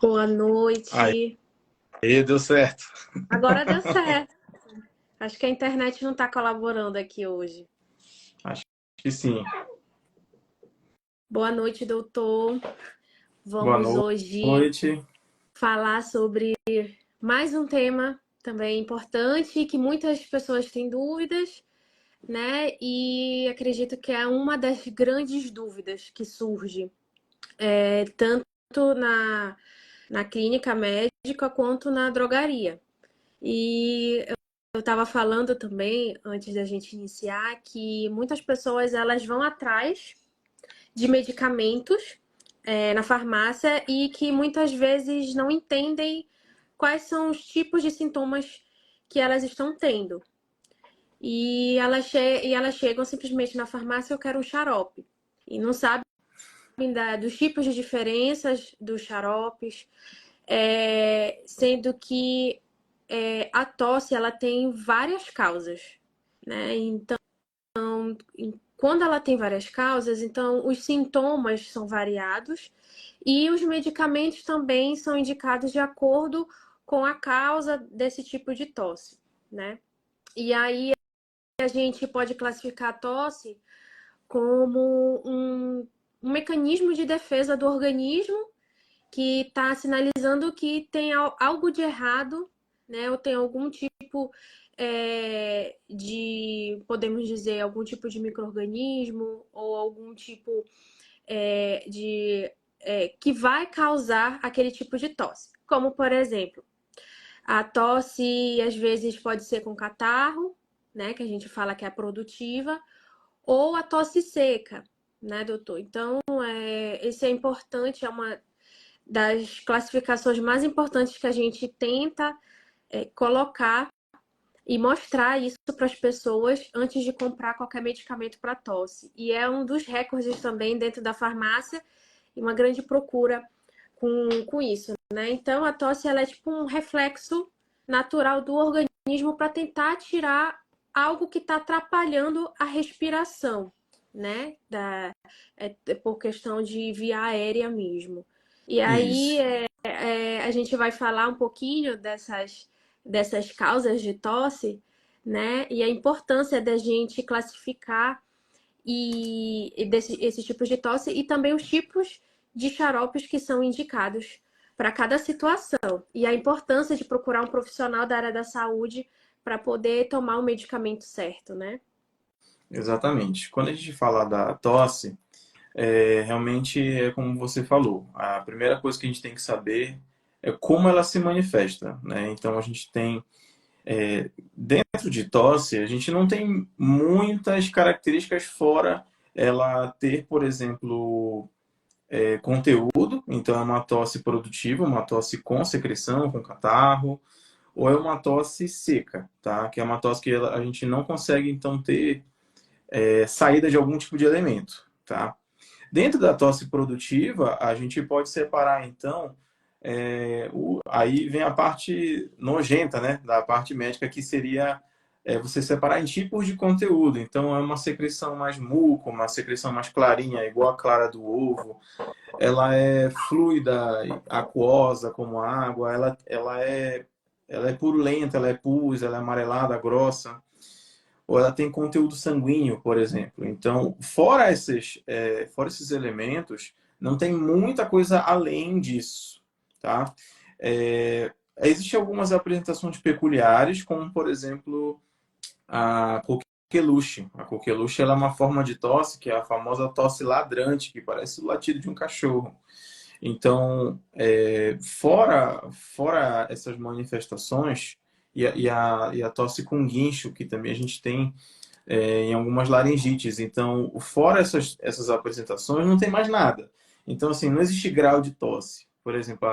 Boa Aí, noite. deu certo. Agora deu certo. Acho que a internet não está colaborando aqui hoje. Acho que sim. Boa noite, doutor. Boa Vamos hoje noite. falar sobre mais um tema também importante que muitas pessoas têm dúvidas, né? E acredito que é uma das grandes dúvidas que surge, tanto na clínica médica quanto na drogaria. E eu estava falando também, antes da gente iniciar, que muitas pessoas elas vão atrás de medicamentos na farmácia e que muitas vezes não entendem quais são os tipos de sintomas que elas estão tendo. E elas chegam simplesmente na farmácia, eu quero um xarope. E não sabem dos tipos de diferenças dos xaropes, sendo que a tosse ela tem várias causas, né? Então, quando ela tem várias causas, então os sintomas são variados e os medicamentos também são indicados de acordo com a causa desse tipo de tosse, né? E aí a gente pode classificar a tosse como um mecanismo de defesa do organismo que está sinalizando que tem algo de errado, né? Ou tem algum tipo podemos dizer, algum tipo de micro-organismo ou algum tipo que vai causar aquele tipo de tosse. Como, por exemplo, a tosse às vezes pode ser com catarro, né? Que a gente fala que é produtiva, ou a tosse seca, né, doutor? Então, esse é importante, é uma das classificações mais importantes que a gente tenta colocar e mostrar isso para as pessoas antes de comprar qualquer medicamento para tosse. E é um dos recordes também dentro da farmácia e uma grande procura com isso, né? Então a tosse ela é tipo um reflexo natural do organismo para tentar tirar algo que está atrapalhando a respiração, né? Por questão de via aérea mesmo. E aí Isso. a gente vai falar um pouquinho dessas causas de tosse, né? E a importância da gente classificar esses tipos de tosse e também os tipos de xaropes que são indicados para cada situação. E a importância de procurar um profissional da área da saúde para poder tomar o medicamento certo, né? Exatamente. Quando a gente fala da tosse, realmente é como você falou. A primeira coisa que a gente tem que saber é como ela se manifesta, né? Então a gente tem dentro de tosse, a gente não tem muitas características fora ela ter, por exemplo, conteúdo. Então é uma tosse produtiva, uma tosse com secreção, com catarro, ou é uma tosse seca, tá? Que é uma tosse que a gente não consegue, então, ter saída de algum tipo de elemento, tá? Dentro da tosse produtiva, a gente pode separar, então, aí vem a parte nojenta, né? Da parte médica, que seria você separar em tipos de conteúdo. Então, é uma secreção mais muco, uma secreção mais clarinha, igual a clara do ovo. Ela é fluida, aquosa, como água. Ela é purulenta, ela é pus, ela é amarelada, grossa, ou ela tem conteúdo sanguíneo, por exemplo. Então, fora esses elementos, não tem muita coisa além disso, tá? Existem algumas apresentações peculiares, como, por exemplo, a coqueluche. A coqueluche ela é uma forma de tosse, que é a famosa tosse ladrante, que parece o latido de um cachorro. Então, fora essas manifestações, e a tosse com guincho, que também a gente tem em algumas laringites. Então, fora essas apresentações, não tem mais nada. Então, assim, não existe grau de tosse. Por exemplo,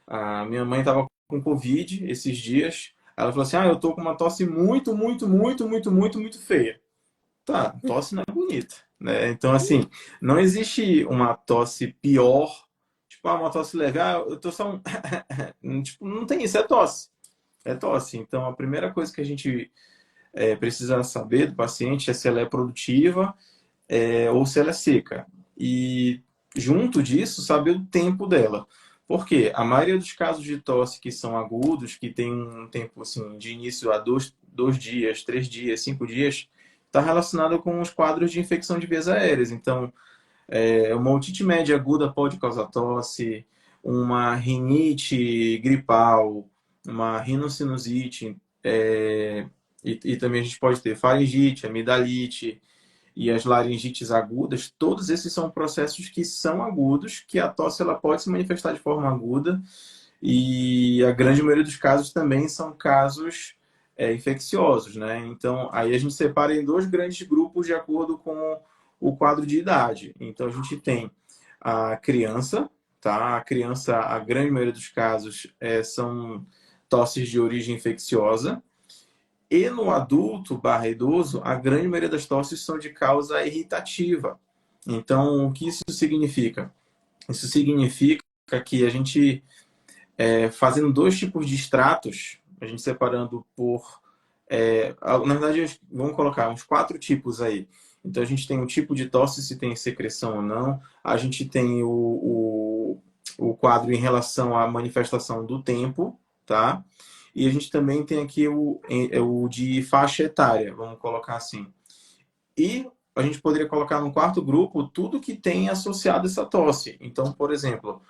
a minha mãe estava com Covid esses dias. Ela falou assim: eu tô com uma tosse muito, muito, muito, muito, muito, muito feia. Tá, tosse não é bonita, né? Então, assim, não existe uma tosse pior, tipo, uma tosse leve. Eu tô só tipo, não tem isso, é tosse. É tosse. Então, a primeira coisa que a gente precisa saber do paciente é se ela é produtiva ou se ela é seca. E junto disso, saber o tempo dela. Por quê? A maioria dos casos de tosse que são agudos, que tem um tempo assim, de início a dois dias, 3 dias, 5 dias, está relacionado com os quadros de infecção de vias aéreas. Então, uma otite média aguda pode causar tosse, uma rinite gripal, uma rinocinusite, e também a gente pode ter faringite, amidalite e as laringites agudas. Todos esses são processos que são agudos, que a tosse ela pode se manifestar de forma aguda, e a grande maioria dos casos também são casos infecciosos, né? Então, aí a gente separa em dois grandes grupos de acordo com o quadro de idade. Então, a gente tem a criança, tá? A criança, a grande maioria dos casos são tosses de origem infecciosa. E no adulto barra idoso, a grande maioria das tosses são de causa irritativa. Então, o que isso significa? Isso significa que a gente, fazendo dois tipos de extratos, a gente separando por. Na verdade, vamos colocar uns 4 tipos aí. Então, a gente tem um tipo de tosse, se tem secreção ou não. A gente tem o quadro em relação à manifestação do tempo, tá? E a gente também tem aqui o de faixa etária, vamos colocar assim. E a gente poderia colocar no quarto grupo tudo que tem associado essa tosse. Então, por exemplo,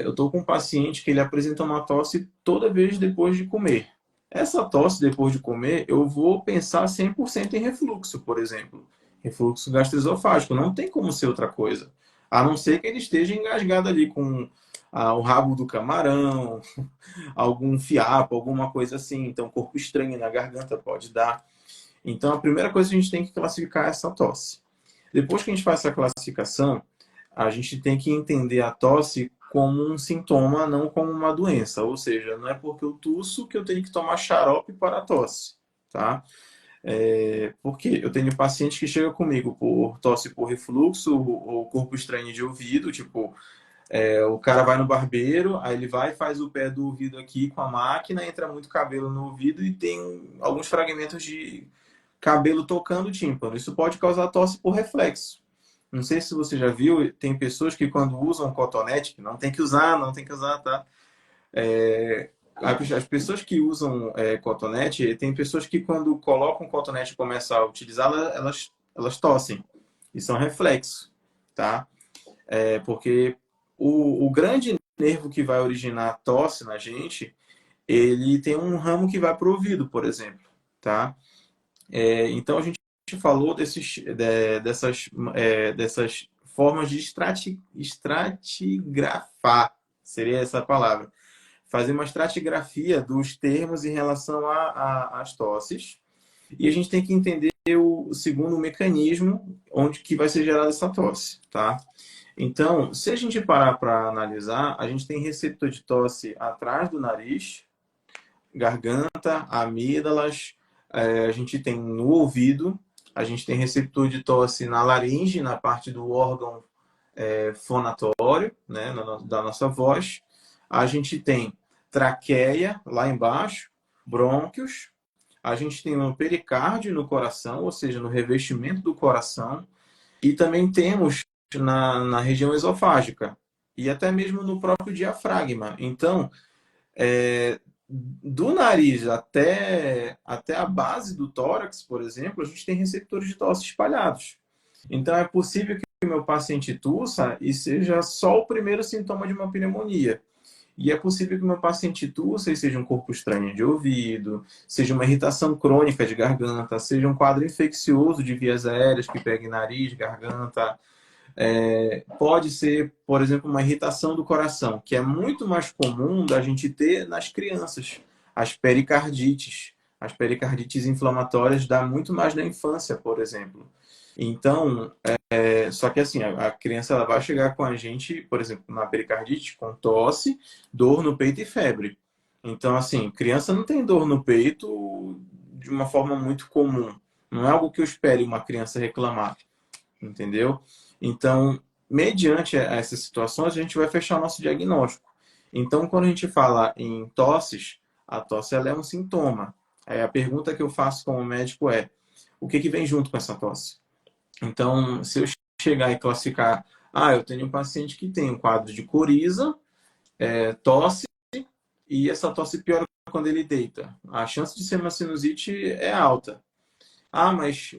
eu estou com um paciente que ele apresenta uma tosse toda vez depois de comer. Essa tosse depois de comer, eu vou pensar 100% em refluxo, por exemplo. Refluxo gastroesofágico, não tem como ser outra coisa. A não ser que ele esteja engasgado ali com o rabo do camarão, algum fiapo, alguma coisa assim. Então, corpo estranho na garganta pode dar. Então, a primeira coisa que a gente tem que classificar é essa tosse. Depois que a gente faz essa classificação, a gente tem que entender a tosse como um sintoma, não como uma doença. Ou seja, não é porque eu tusso que eu tenho que tomar xarope para a tosse, tá? Porque eu tenho paciente que chega comigo por tosse por refluxo ou corpo estranho de ouvido, tipo, o cara vai no barbeiro, aí ele vai e faz o pé do ouvido aqui com a máquina, entra muito cabelo no ouvido e tem alguns fragmentos de cabelo tocando o tímpano. Isso pode causar tosse por reflexo. Não sei se você já viu, tem pessoas que quando usam cotonete, que não tem que usar, não tem que usar, tá? As pessoas que usam cotonete, tem pessoas que quando colocam cotonete e começam a utilizá-la, elas tossem. Isso é um reflexo, tá? Porque o grande nervo que vai originar a tosse na gente, ele tem um ramo que vai para o ouvido, por exemplo, tá? Então a gente falou dessas formas de estratigrafar, seria essa palavra. Fazer uma estratigrafia dos termos em relação às tosses. E a gente tem que entender o segundo mecanismo onde que vai ser gerada essa tosse, tá? Então, se a gente parar para analisar, a gente tem receptor de tosse atrás do nariz, garganta, amígdalas, a gente tem no ouvido, a gente tem receptor de tosse na laringe, na parte do órgão fonatório, né, da nossa voz. A gente tem traqueia lá embaixo, brônquios. A gente tem um pericárdio no coração, ou seja, no revestimento do coração. E também temos na região esofágica e até mesmo no próprio diafragma. Então, do nariz até a base do tórax, por exemplo, a gente tem receptores de tosse espalhados. Então, é possível que o meu paciente tussa e seja só o primeiro sintoma de uma pneumonia. E é possível que o meu paciente tussa e seja um corpo estranho de ouvido, seja uma irritação crônica de garganta, seja um quadro infeccioso de vias aéreas que pegue nariz, garganta. Pode ser, por exemplo, uma irritação do coração, que é muito mais comum da gente ter nas crianças. As pericardites. As pericardites inflamatórias dá muito mais na infância, por exemplo. Então, só que assim, a criança ela vai chegar com a gente, por exemplo, na pericardite, com tosse, dor no peito e febre. Então, assim, criança não tem dor no peito de uma forma muito comum. Não é algo que eu espere uma criança reclamar, entendeu? Então, mediante essas situações, a gente vai fechar nosso diagnóstico. Então, quando a gente fala em tosses, a tosse ela é um sintoma. Aí a pergunta que eu faço como médico é: o que vem junto com essa tosse? Então, se eu chegar e classificar, eu tenho um paciente que tem um quadro de coriza, tosse, e essa tosse piora quando ele deita. A chance de ser uma sinusite é alta. Ah, mas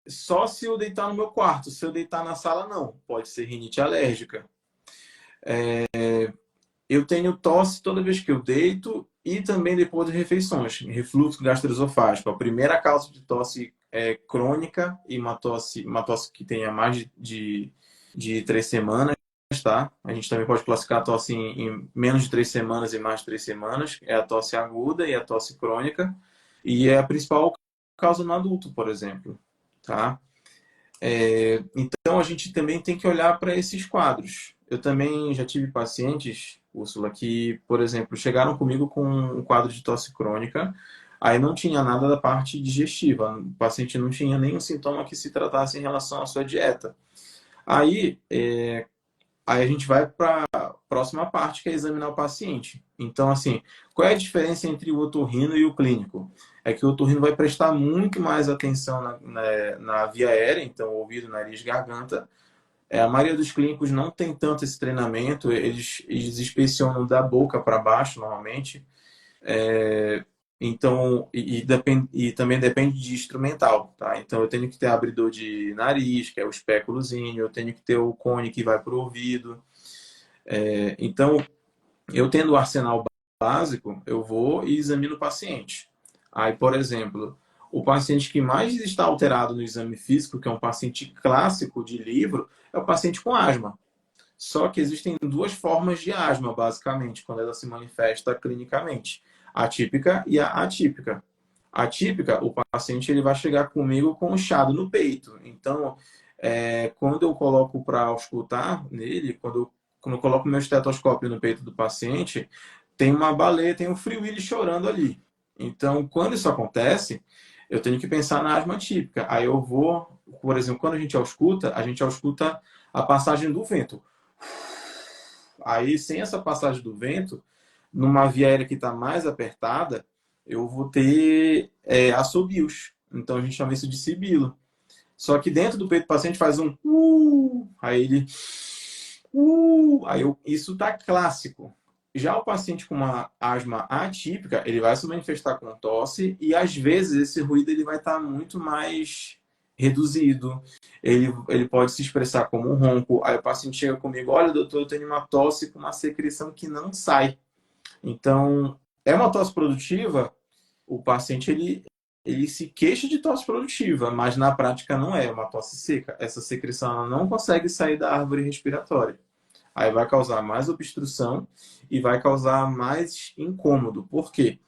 só se eu deitar no meu quarto, se eu deitar na sala, não. Pode ser rinite alérgica. Eu tenho tosse toda vez que eu deito e também depois de refeições. Refluxo gastroesofágico. A primeira causa de tosse é crônica e uma tosse que tenha mais de 3 semanas, tá? A gente também pode classificar a tosse em menos de 3 semanas e mais de 3 semanas. É a tosse aguda e a tosse crônica. E é a principal causa no adulto, por exemplo, tá? Então, a gente também tem que olhar para esses quadros. Eu também já tive pacientes, Úrsula, que, por exemplo, chegaram comigo com um quadro de tosse crônica, aí não tinha nada da parte digestiva, o paciente não tinha nenhum sintoma que se tratasse em relação à sua dieta. Aí, Aí a gente vai para a próxima parte, que é examinar o paciente. Então, assim, qual é a diferença entre o otorrino e o clínico? É que o otorrino vai prestar muito mais atenção na via aérea, então ouvido, nariz, garganta. A maioria dos clínicos não tem tanto esse treinamento, eles inspecionam da boca para baixo, normalmente. Então, e também depende de instrumental, tá? Então, eu tenho que ter abridor de nariz, que é o espéculozinho, eu tenho que ter o cone que vai para o ouvido. Então, eu tendo o arsenal básico, eu vou e examino o paciente. Aí, por exemplo, o paciente que mais está alterado no exame físico, que é um paciente clássico de livro, é o paciente com asma. Só que existem duas formas de asma, basicamente, quando ela se manifesta clinicamente: a típica e a atípica. A típica, o paciente ele vai chegar comigo com um chiado no peito. Então, quando eu coloco para auscultar nele, quando eu coloco meu estetoscópio no peito do paciente, tem uma baleia, tem um free chorando ali. Então, quando isso acontece, eu tenho que pensar na asma típica. Aí eu vou, por exemplo, quando a gente ausculta a passagem do vento. Aí, sem essa passagem do vento, numa via aérea que está mais apertada, eu vou ter assobios. Então, a gente chama isso de sibilo. Só que dentro do peito do paciente faz um aí ele isso tá clássico. Já o paciente com uma asma atípica, ele vai se manifestar com tosse e às vezes esse ruído ele vai estar muito mais reduzido. Ele pode se expressar como um ronco. Aí o paciente chega comigo, olha, doutor, eu tenho uma tosse com uma secreção que não sai. Então, é uma tosse produtiva, o paciente ele se queixa de tosse produtiva, mas na prática não é uma tosse seca. Essa secreção ela não consegue sair da árvore respiratória. Aí vai causar mais obstrução e vai causar mais incômodo. Por quê?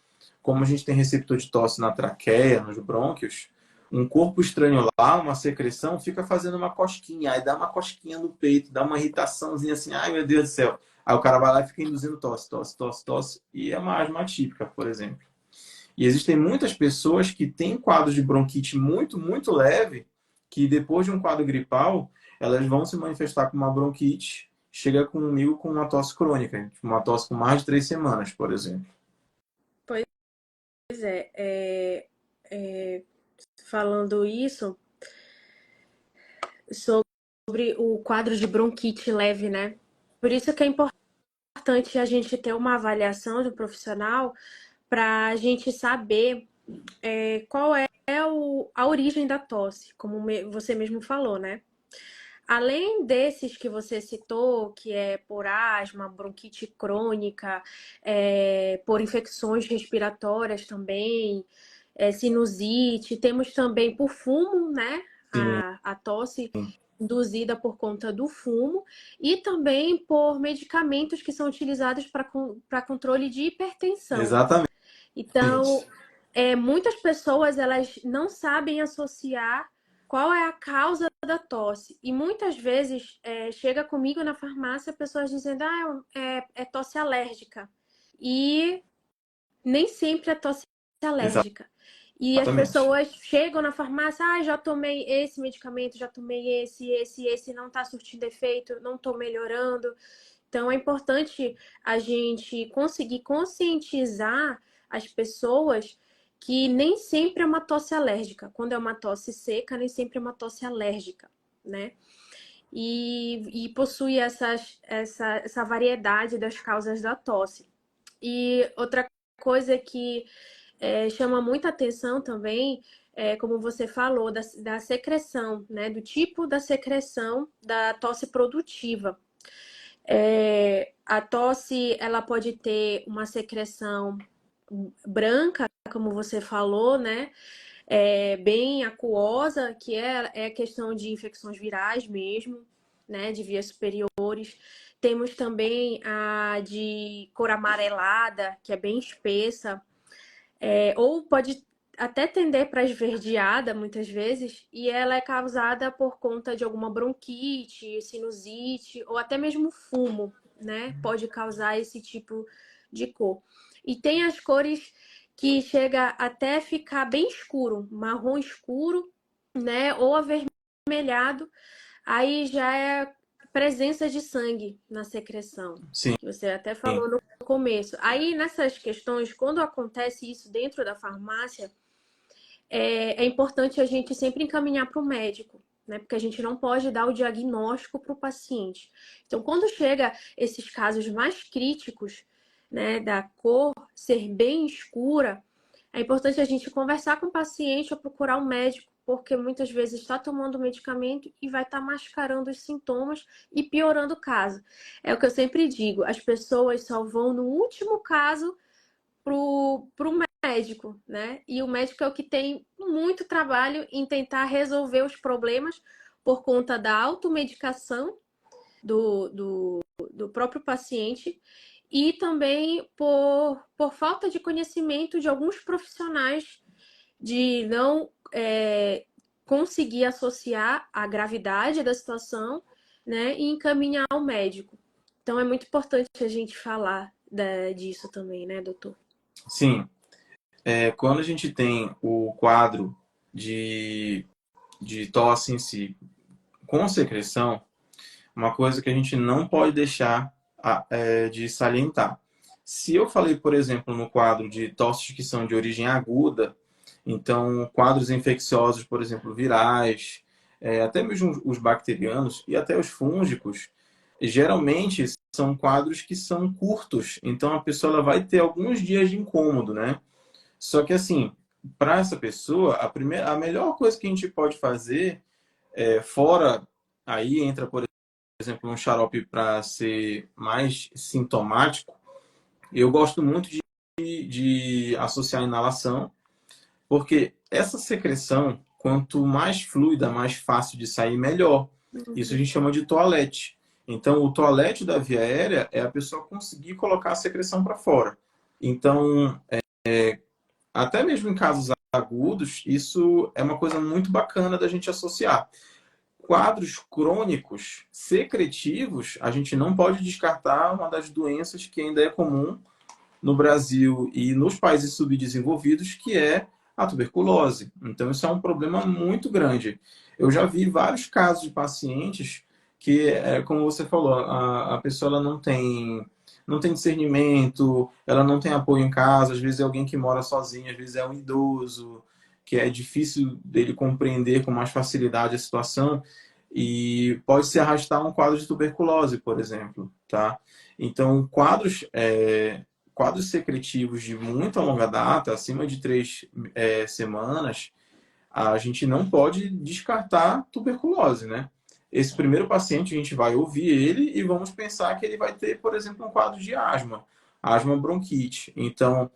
Como a gente tem receptor de tosse na traqueia, nos brônquios, um corpo estranho lá, uma secreção, fica fazendo uma cosquinha. Aí dá uma cosquinha no peito, dá uma irritaçãozinha assim, ai meu Deus do céu. Aí o cara vai lá e fica induzindo tosse, tosse, tosse, tosse. E é uma asma atípica, por exemplo. E existem muitas pessoas que têm quadros de bronquite muito, muito leve, que depois de um quadro gripal, elas vão se manifestar com uma bronquite, chega comigo com uma tosse crônica, uma tosse com mais de 3 semanas, por exemplo. Pois é, falando isso sobre o quadro de bronquite leve, né? Por isso que é importante a gente ter uma avaliação do profissional para a gente saber qual é a origem da tosse, como você mesmo falou, né? Além desses que você citou, que é por asma, bronquite crônica, por infecções respiratórias também, sinusite, temos também por fumo, né? Sim, A tosse induzida por conta do fumo e também por medicamentos que são utilizados para controle de hipertensão. exatamente. Então, muitas pessoas elas não sabem associar qual é a causa da tosse. E muitas vezes chega comigo na farmácia pessoas dizendo, é tosse alérgica. E nem sempre é tosse alérgica. E as Exatamente. pessoas chegam na farmácia, já tomei esse medicamento, já tomei esse, não está surtindo efeito, não estou melhorando. Então é importante a gente conseguir conscientizar as pessoas que nem sempre é uma tosse alérgica. Quando é uma tosse seca, nem sempre é uma tosse alérgica, né? e possui essa variedade das causas da tosse. E outra coisa que chama muita atenção também, como você falou, da secreção, né? Do tipo da secreção da tosse produtiva. A tosse, ela pode ter uma secreção branca, como você falou, né? Bem aquosa, que é questão de infecções virais mesmo, né? De vias superiores. Temos também a de cor amarelada, que é bem espessa, ou pode até tender para esverdeada muitas vezes, e ela é causada por conta de alguma bronquite, sinusite, ou até mesmo fumo, né? Pode causar esse tipo de cor. E tem as cores que chega até ficar bem escuro, marrom escuro, né? Ou avermelhado, aí já é presença de sangue na secreção, Sim. que você até falou no começo. Aí, nessas questões, quando acontece isso dentro da farmácia, é importante a gente sempre encaminhar para o médico, né? Porque a gente não pode dar o diagnóstico para o paciente. Então, quando chega esses casos mais críticos, né, da cor ser bem escura, é importante a gente conversar com o paciente ou procurar um médico, porque muitas vezes está tomando medicamento e vai estar mascarando os sintomas e piorando o caso. É o que eu sempre digo, as pessoas só vão no último caso pro médico, né? E o médico é o que tem muito trabalho em tentar resolver os problemas por conta da automedicação do próprio paciente e também por falta de conhecimento de alguns profissionais de não conseguir associar a gravidade da situação, né, e encaminhar ao médico. Então é muito importante a gente falar disso também, né, doutor? Sim. Quando a gente tem o quadro de, de tosse em si com secreção, uma coisa que a gente não pode deixar de salientar. Se eu falei, por exemplo, no quadro de tosses que são de origem aguda, então quadros infecciosos, por exemplo, virais, até mesmo os bacterianos e até os fúngicos, geralmente são quadros que são curtos, então a pessoa ela vai ter alguns dias de incômodo, né? Só que assim, para essa pessoa, a melhor coisa que a gente pode fazer, fora aí entra, por exemplo, um xarope para ser mais sintomático, eu gosto muito de associar a inalação, porque essa secreção, quanto mais fluida, mais fácil de sair, melhor. Isso a gente chama de toalete. Então, o toalete da via aérea é a pessoa conseguir colocar a secreção para fora. Então, até mesmo em casos agudos, isso é uma coisa muito bacana da gente associar. Quadros crônicos secretivos, a gente não pode descartar uma das doenças que ainda é comum no Brasil e nos países subdesenvolvidos, que é a tuberculose. Então, isso é um problema muito grande. Eu já vi vários casos de pacientes que, como você falou, a pessoa ela não tem discernimento, ela não tem apoio em casa, às vezes é alguém que mora sozinho, às vezes é um idoso, que é difícil dele compreender com mais facilidade a situação e pode se arrastar um quadro de tuberculose, por exemplo, tá? Então, quadros secretivos de muito longa data, acima de 3 semanas, a gente não pode descartar tuberculose, né? Esse primeiro paciente, a gente vai ouvir ele e vamos pensar que ele vai ter, por exemplo, um quadro de asma bronquite. Então,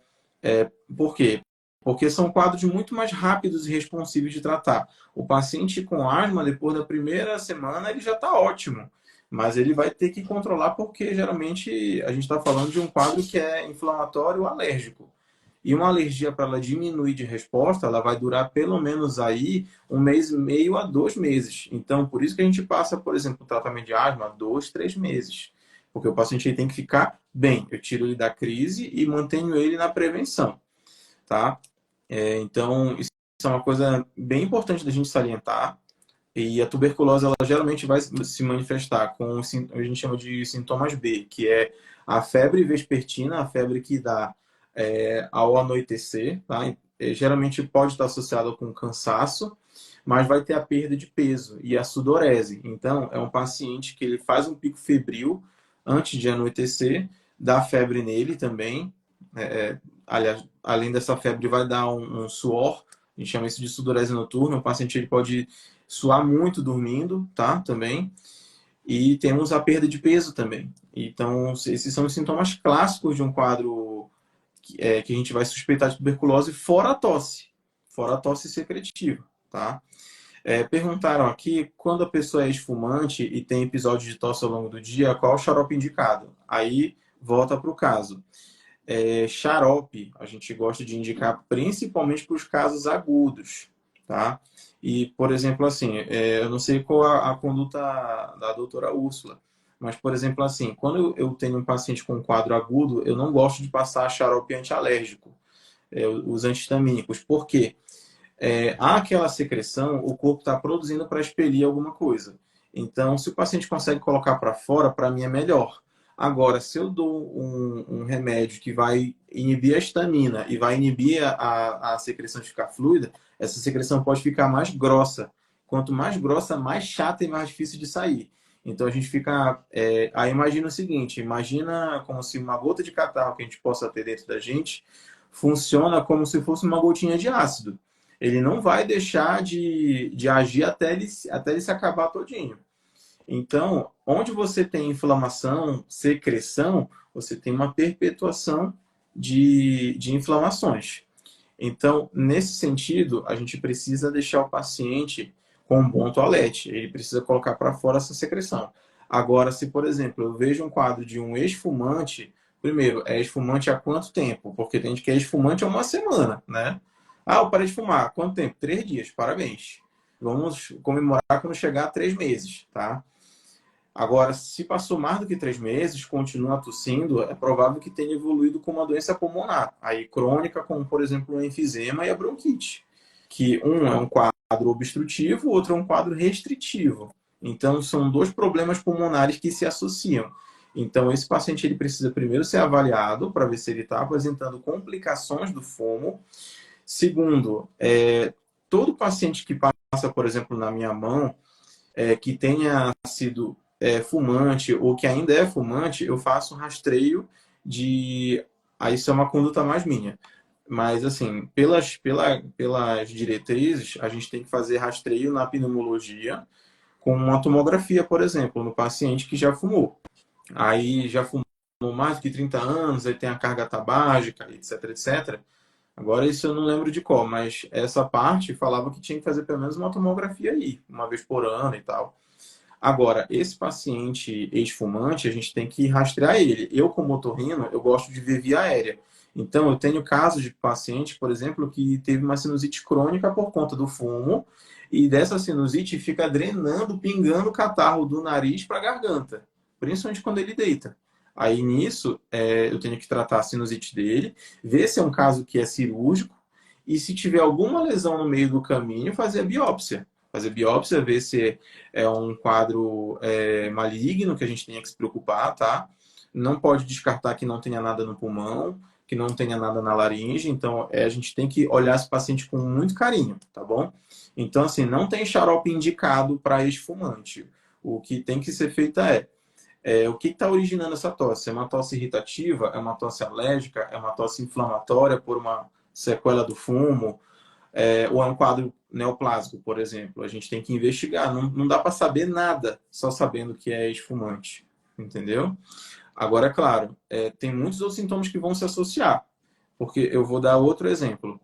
por quê? Porque são quadros muito mais rápidos e responsivos de tratar. O paciente com asma, depois da primeira semana, ele já está ótimo. Mas ele vai ter que controlar porque geralmente a gente está falando de um quadro que é inflamatório ou alérgico. E uma alergia, para ela diminuir de resposta, ela vai durar pelo menos aí 1 mês e meio a 2 meses. Então, por isso que a gente passa, por exemplo, o tratamento de asma 2, 3 meses. Porque o paciente tem que ficar bem. Eu tiro ele da crise e mantenho ele na prevenção, tá? Então, isso é uma coisa bem importante da gente salientar. E a tuberculose, ela geralmente vai se manifestar com, a gente chama de sintomas B, que é a febre vespertina, a febre que dá ao anoitecer, tá? Geralmente pode estar associada com cansaço, mas vai ter a perda de peso e a sudorese. Então, é um paciente que ele faz um pico febril antes de anoitecer, dá febre nele também. Aliás, além dessa febre, vai dar um suor, a gente chama isso de sudorese noturna. O paciente ele pode suar muito dormindo, tá? Também. E temos a perda de peso também. Então, esses são os sintomas clássicos de um quadro que a gente vai suspeitar de tuberculose, fora a tosse secretiva, tá? Perguntaram aqui, quando a pessoa é esfumante e tem episódio de tosse ao longo do dia, qual o xarope indicado? Aí, volta para o caso. Xarope, a gente gosta de indicar principalmente para os casos agudos, tá? E, por exemplo, assim, eu não sei qual a conduta da doutora Úrsula, mas, por exemplo, assim, quando eu tenho um paciente com um quadro agudo, eu não gosto de passar xarope antialérgico, os antihistamínicos. Por quê? Há aquela secreção, o corpo está produzindo para expelir alguma coisa. Então, se o paciente consegue colocar para fora, para mim é melhor. Agora, se eu dou um remédio que vai inibir a histamina e vai inibir a secreção de ficar fluida, essa secreção pode ficar mais grossa. Quanto mais grossa, mais chata e mais difícil de sair. Então a gente fica. Aí imagina o seguinte: imagina como se uma gota de catarro que a gente possa ter dentro da gente funciona como se fosse uma gotinha de ácido. Ele não vai deixar de agir até ele se acabar todinho. Então, onde você tem inflamação, secreção, você tem uma perpetuação de inflamações. Então, nesse sentido, a gente precisa deixar o paciente com um bom toalete. Ele precisa colocar para fora essa secreção. Agora, se, por exemplo, eu vejo um quadro de um ex-fumante, primeiro, é ex-fumante há quanto tempo? Porque tem gente que é ex-fumante há uma semana, né? Ah, eu parei de fumar. Quanto tempo? 3 dias. Parabéns. Vamos comemorar quando chegar a 3 meses, tá? Agora, se passou mais do que 3 meses, continua tossindo, é provável que tenha evoluído com uma doença pulmonar, aí crônica, como por exemplo o enfisema e a bronquite, que um é um quadro obstrutivo, o outro é um quadro restritivo. Então, são dois problemas pulmonares que se associam. Então, esse paciente ele precisa primeiro ser avaliado para ver se ele está apresentando complicações do fumo. Segundo, todo paciente que passa, por exemplo, na minha mão, que tenha sido fumante ou que ainda é fumante, eu faço um rastreio de. Aí isso é uma conduta mais minha. Mas, assim, pelas diretrizes, a gente tem que fazer rastreio na pneumologia com uma tomografia, por exemplo, no paciente que já fumou. Aí já fumou mais de 30 anos, aí tem a carga tabágica, etc, etc. Agora, isso eu não lembro de qual, mas essa parte falava que tinha que fazer pelo menos uma tomografia aí, uma vez por ano e tal. Agora, esse paciente ex-fumante, a gente tem que rastrear ele. Eu, como otorrino, eu gosto de ver via aérea. Então, eu tenho casos de paciente, por exemplo, que teve uma sinusite crônica por conta do fumo, e dessa sinusite fica drenando, pingando o catarro do nariz para a garganta, principalmente quando ele deita. Aí, nisso, eu tenho que tratar a sinusite dele, ver se é um caso que é cirúrgico, e se tiver alguma lesão no meio do caminho, fazer a biópsia. Fazer biópsia, ver se é um quadro maligno que a gente tenha que se preocupar, tá? Não pode descartar que não tenha nada no pulmão, que não tenha nada na laringe. Então, a gente tem que olhar esse paciente com muito carinho, tá bom? Então, assim, não tem xarope indicado para ex-fumante. O que tem que ser feito o que está originando essa tosse? É uma tosse irritativa? É uma tosse alérgica? É uma tosse inflamatória por uma sequela do fumo? Ou é um quadro neoplásico, por exemplo? A gente tem que investigar. Não dá para saber nada só sabendo que é esfumante, entendeu? Agora, é claro, tem muitos outros sintomas que vão se associar. Porque eu vou dar outro exemplo.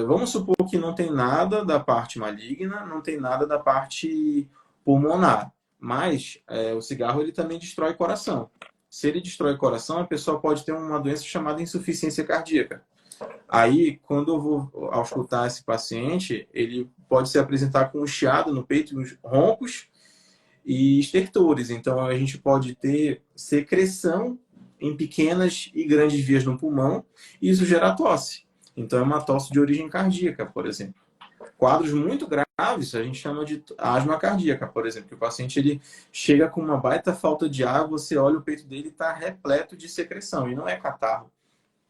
Vamos supor que não tem nada da parte maligna, não tem nada da parte pulmonar. Mas o cigarro ele também destrói o coração. Se ele destrói o coração, a pessoa pode ter uma doença chamada insuficiência cardíaca. Aí, quando eu vou auscultar esse paciente, ele pode se apresentar com um chiado no peito, roncos e estertores. Então, a gente pode ter secreção em pequenas e grandes vias no pulmão, e isso gera tosse. Então, é uma tosse de origem cardíaca, por exemplo. Quadros muito graves, a gente chama de asma cardíaca, por exemplo, que o paciente ele chega com uma baita falta de ar, você olha o peito dele está repleto de secreção, e não é catarro.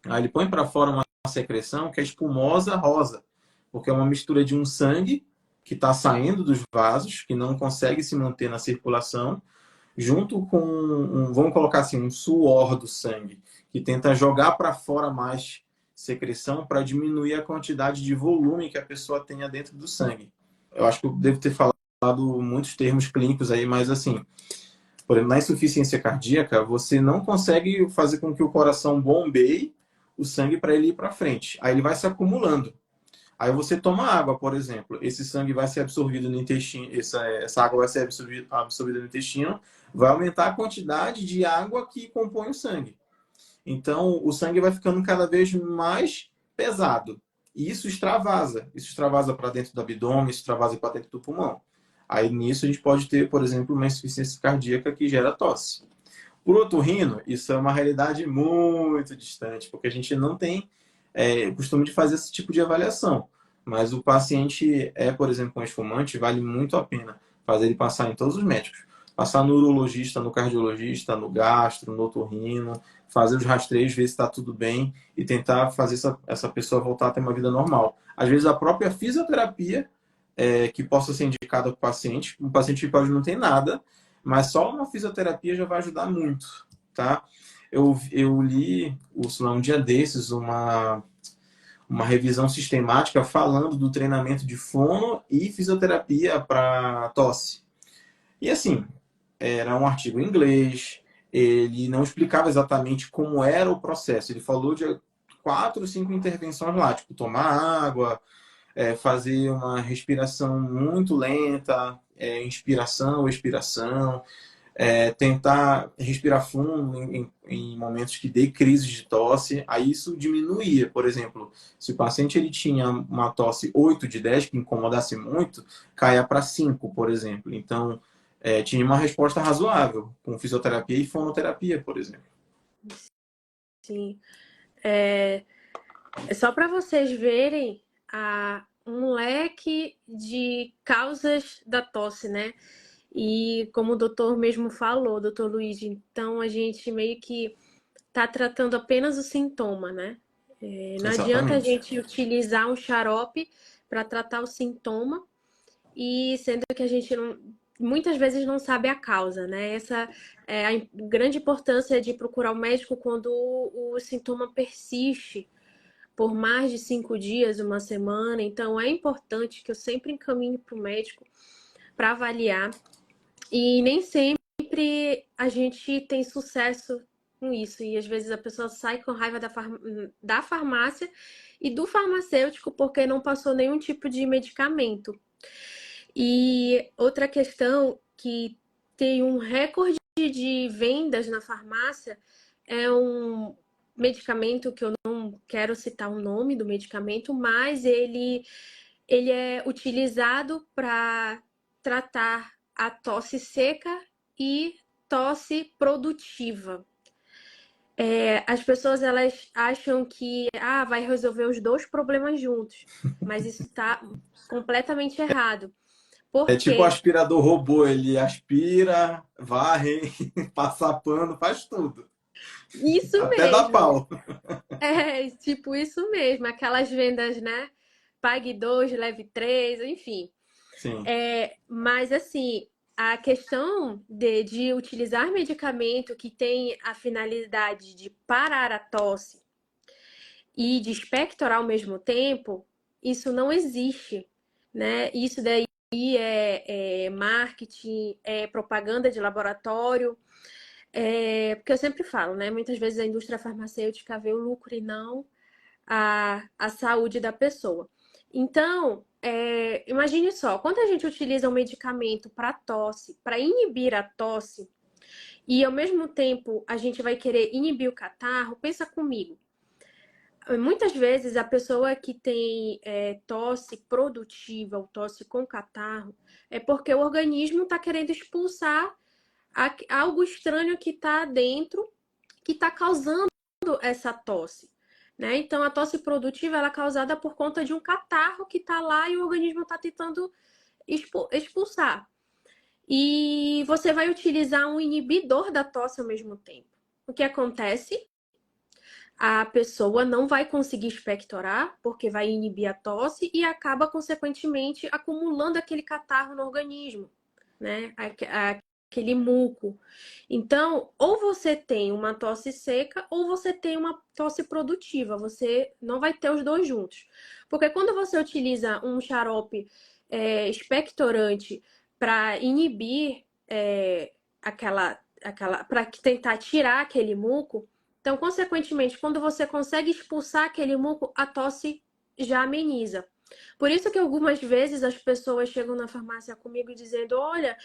Aí ele põe para fora uma secreção que é espumosa rosa, porque é uma mistura de um sangue que está saindo dos vasos, que não consegue se manter na circulação, junto com, vamos colocar assim, um suor do sangue, que tenta jogar para fora mais secreção para diminuir a quantidade de volume que a pessoa tenha dentro do sangue. Eu acho que eu devo ter falado muitos termos clínicos aí, mas assim, por exemplo, na insuficiência cardíaca, você não consegue fazer com que o coração bombeie o sangue para ele ir para frente. Aí ele vai se acumulando. Aí você toma água, por exemplo. Esse sangue vai ser absorvido no intestino, essa água vai ser absorvida no intestino, vai aumentar a quantidade de água que compõe o sangue. Então, o sangue vai ficando cada vez mais pesado. E isso extravasa. Isso extravasa para dentro do abdômen, isso extravasa para dentro do pulmão. Aí nisso a gente pode ter, por exemplo, uma insuficiência cardíaca que gera tosse. Por otorrino, isso é uma realidade muito distante, porque a gente não tem costume de fazer esse tipo de avaliação. Mas o paciente por exemplo, com esfumante, vale muito a pena fazer ele passar em todos os médicos. Passar no urologista, no cardiologista, no gastro, no otorrino, fazer os rastreios, ver se está tudo bem e tentar fazer essa pessoa voltar a ter uma vida normal. Às vezes a própria fisioterapia que possa ser indicada para o paciente. Um paciente que pode não ter nada, mas só uma fisioterapia já vai ajudar muito, tá? Eu li, Ursula, um dia desses, uma revisão sistemática falando do treinamento de fono e fisioterapia para tosse. E assim, era um artigo em inglês, ele não explicava exatamente como era o processo. Ele falou de 4, 5 intervenções lá, tipo tomar água, fazer uma respiração muito lenta, inspiração, expiração, tentar respirar fundo em momentos que dê crise de tosse. Aí isso diminuía, por exemplo, se o paciente ele tinha uma tosse 8 de 10 que incomodasse muito, caia para 5, por exemplo. Então, tinha uma resposta razoável com fisioterapia e fonoterapia, por exemplo. Sim. É só para vocês verem um leque de causas da tosse, né? E como o doutor mesmo falou, doutor Luiz, então a gente meio que tá tratando apenas o sintoma, né? Não adianta a Exatamente. gente utilizar um xarope para tratar o sintoma, e sendo que a gente muitas vezes não sabe a causa, né? Essa é a grande importância de procurar o médico quando o sintoma persiste por mais de 5 dias, uma semana. Então, é importante que eu sempre encaminhe para o médico para avaliar. E nem sempre a gente tem sucesso com isso. E às vezes a pessoa sai com raiva da farmácia e do farmacêutico porque não passou nenhum tipo de medicamento. E outra questão que tem um recorde de vendas na farmácia é um medicamento que eu não quero citar o nome do medicamento, mas ele é utilizado para tratar a tosse seca e tosse produtiva. As pessoas elas acham que vai resolver os dois problemas juntos, mas isso está completamente errado. É Por tipo o quê? aspirador robô, ele aspira, varre, passa pano, faz tudo. Isso Até dá mesmo. pau. Tipo isso mesmo. Aquelas vendas, né? Pague dois, leve três, enfim. Sim, Mas assim, a questão de utilizar medicamento que tem a finalidade de parar a tosse e de expectorar ao mesmo tempo, isso não existe, né? Isso daí é marketing, é propaganda de laboratório. Porque eu sempre falo, né? Muitas vezes a indústria farmacêutica vê o lucro e não a saúde da pessoa. Então, imagine só, quando a gente utiliza um medicamento para tosse, para inibir a tosse, e ao mesmo tempo a gente vai querer inibir o catarro, pensa comigo. Muitas vezes a pessoa que tem tosse produtiva ou tosse com catarro é porque o organismo está querendo expulsar algo estranho que está dentro, que está causando essa tosse. Né? Então, a tosse produtiva ela é causada por conta de um catarro que está lá e o organismo está tentando expulsar. E você vai utilizar um inibidor da tosse ao mesmo tempo. O que acontece? a pessoa não vai conseguir expectorar, porque vai inibir a tosse e acaba, consequentemente, acumulando aquele catarro no organismo, né? Aquele muco. Então, ou você tem uma tosse seca ou você tem uma tosse produtiva. Você não vai ter os dois juntos. Porque quando você utiliza um xarope expectorante para inibir para tentar tirar aquele muco, então, consequentemente, quando você consegue expulsar aquele muco, a tosse já ameniza. Por isso que algumas vezes as pessoas chegam na farmácia comigo dizendo: olha,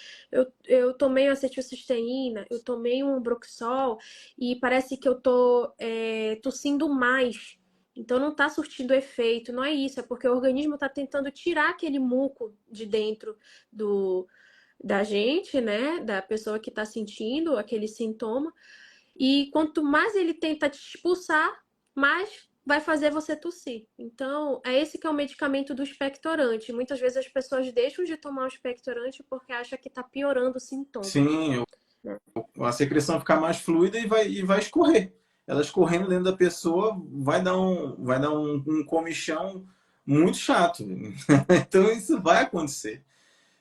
eu tomei acetilcisteína, eu tomei um Broxol e parece que eu tô tossindo mais. Então não está surtindo efeito. Não é isso, é porque o organismo está tentando tirar aquele muco de dentro da gente, né? Da pessoa que está sentindo aquele sintoma. E quanto mais ele tenta te expulsar, mais vai fazer você tossir. Então, é esse que é o medicamento do expectorante. Muitas vezes as pessoas deixam de tomar o expectorante porque acham que está piorando o sintoma. Sim, Né? a secreção ficar mais fluida e vai escorrer. Ela escorrendo dentro da pessoa vai dar um comichão muito chato. Então isso vai acontecer.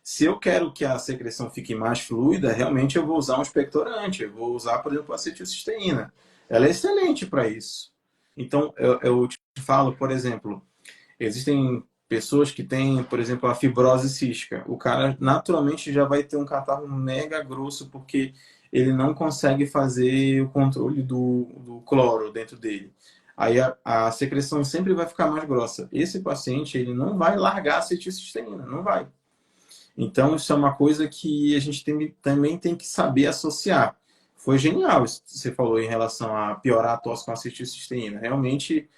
Se eu quero que a secreção fique mais fluida, realmente eu vou usar um expectorante. Eu vou usar, por exemplo, a acetilcisteína. Ela é excelente para isso. Então, eu te falo, por exemplo, existem pessoas que têm, por exemplo, a fibrose cística. O cara naturalmente já vai ter um catarro mega grosso porque ele não consegue fazer o controle do cloro dentro dele. Aí a secreção sempre vai ficar mais grossa. Esse paciente ele não vai largar a acetilcisteína, não vai. Então, isso é uma coisa que a gente também tem que saber associar. Foi genial isso que você falou em relação a piorar a tosse com acetilcisteína. Realmente,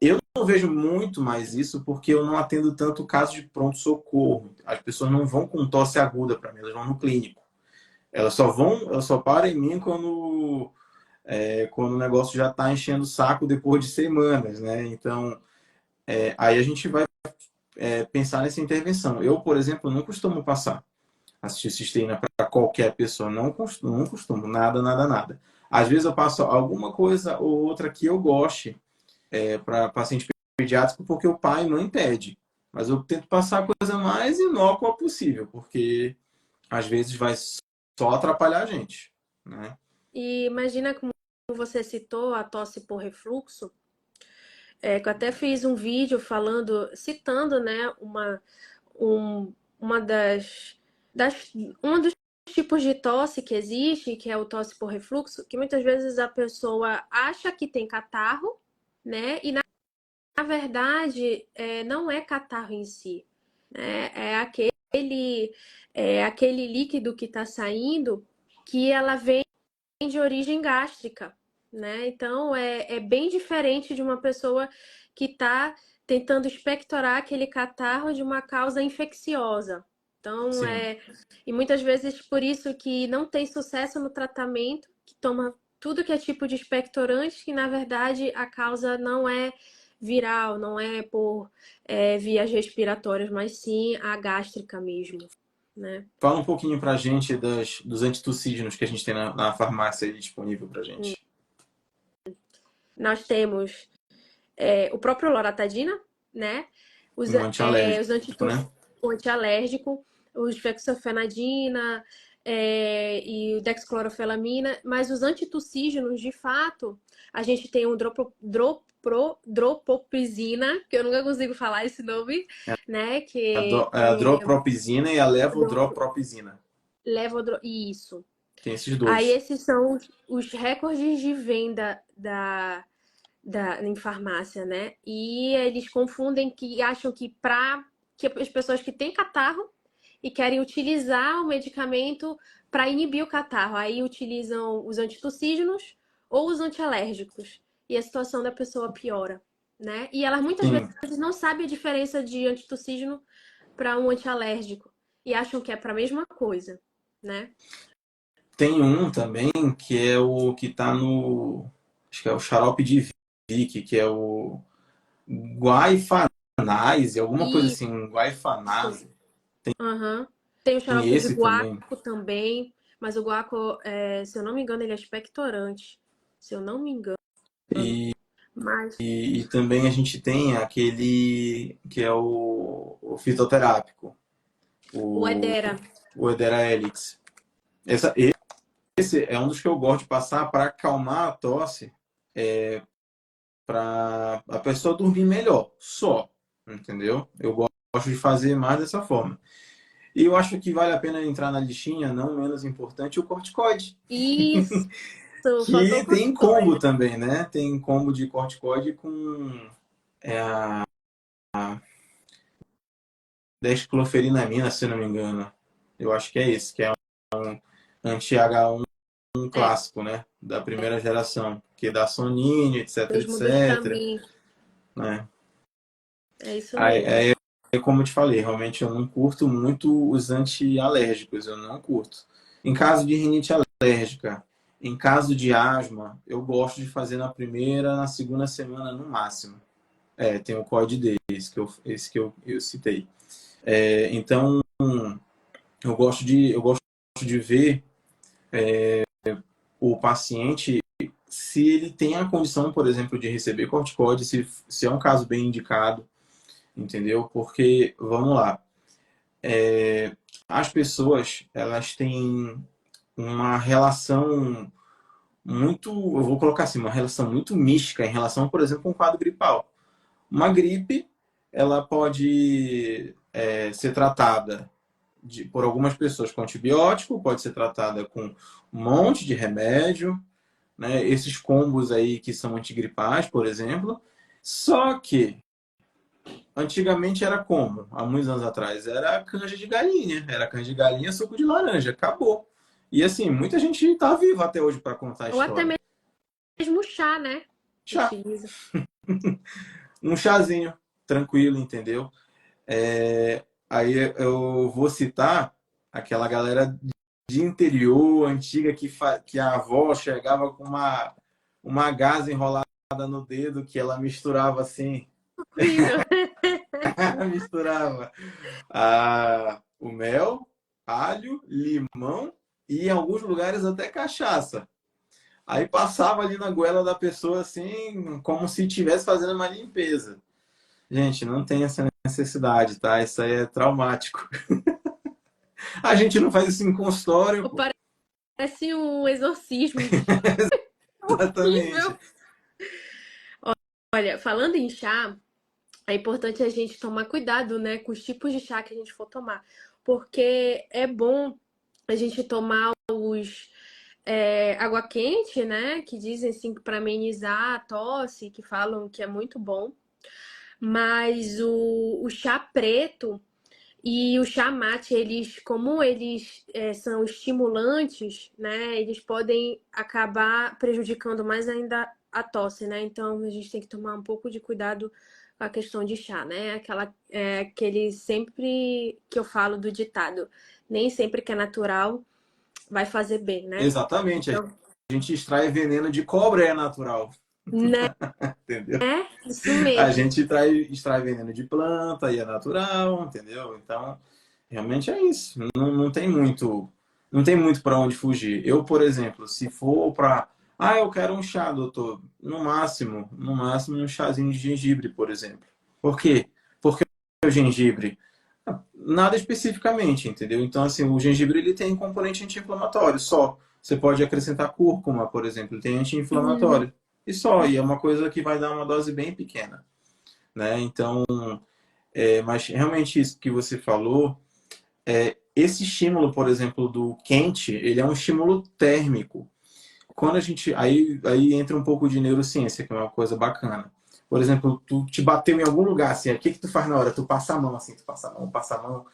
eu não vejo muito mais isso porque eu não atendo tanto caso de pronto-socorro. As pessoas não vão com tosse aguda para mim, elas vão no clínico. Elas só param em mim quando o negócio já está enchendo o saco depois de semanas, né? Então, aí a gente vai pensar nessa intervenção. Eu, por exemplo, não costumo passar acetilcisteína para qualquer pessoa. Não costumo, nada, nada, nada. Às vezes eu passo alguma coisa ou outra que eu goste para paciente pediátrico porque o pai não impede. Mas eu tento passar a coisa mais inócua possível, porque às vezes vai só atrapalhar a gente, né? E imagina como você citou a tosse por refluxo, que eu até fiz um vídeo citando, né, um, uma um dos tipos de tosse que existe, que é o tosse por refluxo, que muitas vezes a pessoa acha que tem catarro, né? E na verdade não é catarro em si, né? Aquele líquido que está saindo que ela vem de origem gástrica, né? Então é bem diferente de uma pessoa que está tentando expectorar aquele catarro de uma causa infecciosa. Então Sim. e muitas vezes por isso que não tem sucesso no tratamento, que toma tudo que é tipo de expectorante, que na verdade a causa não é viral, não é por vias respiratórias, mas sim a gástrica mesmo, né? Fala um pouquinho para a gente dos antitussígenos que a gente tem na farmácia aí disponível para a Hum. gente. Nós temos o próprio loratadina, né? Um Os antialérgico, né? o antialérgico, os fexofenadina e o dexclorofelamina, mas os antitussígenos, de fato, a gente tem um dropopizina, que eu nunca consigo falar esse nome, né? Que A dropropizina e a levodropropizina. isso. Tem esses Aí dois. esses são os recordes de venda em farmácia, né? E eles confundem que acham que as pessoas que têm catarro e querem utilizar o medicamento para inibir o catarro, aí utilizam os antitussígenos ou os antialérgicos. E a situação da pessoa piora, né? E elas muitas Sim. vezes não sabem a diferença de antitussígeno para um antialérgico e acham que é para a mesma coisa, né? Tem um também que é o que tá no. Acho que é o xarope de Vick, que é o Guaifanase, alguma coisa Isso. assim, Guaifanase. Aham. Tem o Tem xarope de esse também. guaco também, mas o guaco, se eu não me engano, ele é expectorante. Se eu não me engano. Mas E também a gente tem aquele que é o fitoterápico, o o, Edera, o Edera Helix. Esse é um dos que eu gosto de passar para acalmar a tosse, para a pessoa dormir melhor, só, entendeu? Eu gosto de fazer mais dessa forma. E eu acho que vale a pena entrar na listinha, não menos importante, o corticoide, isso, faltou que o tem combo corticoide. também, né? Tem combo de corticoide com dexcloferinamina, se não me engano. Eu acho que é esse, que é um anti-H1 É, clássico, né? Da primeira geração, que dá soninho, etc, mesmo do etc, Xamim, né? é isso Aí, mesmo. aí, como eu te falei, realmente eu não curto muito os antialérgicos, eu não curto. Em caso de rinite alérgica, em caso de asma, eu gosto de fazer na primeira, na segunda semana no máximo. Tem o COD-D, esse que eu citei. Então, eu gosto de ver o paciente se ele tem a condição, por exemplo, de receber corticoide, se é um caso bem indicado, entendeu? Porque, vamos lá, as pessoas, elas têm uma relação muito, eu vou colocar assim, uma relação muito mística em relação, por exemplo, a um quadro gripal. Uma gripe, ela pode ser tratada por algumas pessoas com antibiótico, pode ser tratada com um monte de remédio, né? Esses combos aí que são antigripais, por exemplo. Só que antigamente era como? Há muitos anos atrás era canja de galinha, era canja de galinha, suco de laranja, acabou. E assim, muita gente está viva até hoje para contar a Ou até história. mesmo chá, né? Chá, Utiliza. um chazinho, tranquilo, entendeu? Aí eu vou citar aquela galera de interior antiga que a avó chegava com uma gaze enrolada no dedo que ela misturava assim, Horrível. misturava o mel, alho, limão e em alguns lugares até cachaça. Aí passava ali na goela da pessoa assim, como se estivesse fazendo uma limpeza. Gente, não tem essa necessidade, tá? Isso aí é traumático. A gente não faz isso em consultório, Ou pô. parece um exorcismo. Exatamente. Horrível. Olha, falando em chá, é importante a gente tomar cuidado, né, com os tipos de chá que a gente for tomar. Porque é bom a gente tomar os água quente, né? Que dizem assim para amenizar a tosse, que falam que é muito bom. Mas o chá preto e o chá mate, eles, como eles são estimulantes, né? Eles podem acabar prejudicando mais ainda a tosse, né? Então a gente tem que tomar um pouco de cuidado com a questão de chá, né? Aquele sempre que eu falo do ditado, nem sempre que é natural vai fazer bem, né? Exatamente. A Então, gente extrai veneno de cobra, é natural. né? Entendeu? Isso A mesmo. gente extrai veneno de planta e é natural, entendeu? Então, realmente é isso. Não tem muito para onde fugir. Eu, por exemplo, se for para, eu quero um chá, doutor, no máximo um chazinho de gengibre, por exemplo. Por quê? Porque o gengibre nada especificamente, entendeu? Então, assim, o gengibre ele tem componente anti-inflamatório só. Você pode acrescentar cúrcuma, por exemplo, ele tem Uhum. anti-inflamatório. E só, e é uma coisa que vai dar uma dose bem pequena, né? Então, mas realmente isso que você falou, esse estímulo, por exemplo, do quente, ele é um estímulo térmico. Quando a gente, aí entra um pouco de neurociência, que é uma coisa bacana. Por exemplo, tu te bateu em algum lugar, assim, o que que tu faz na hora? Tu passa a mão, assim, tu passa a mão,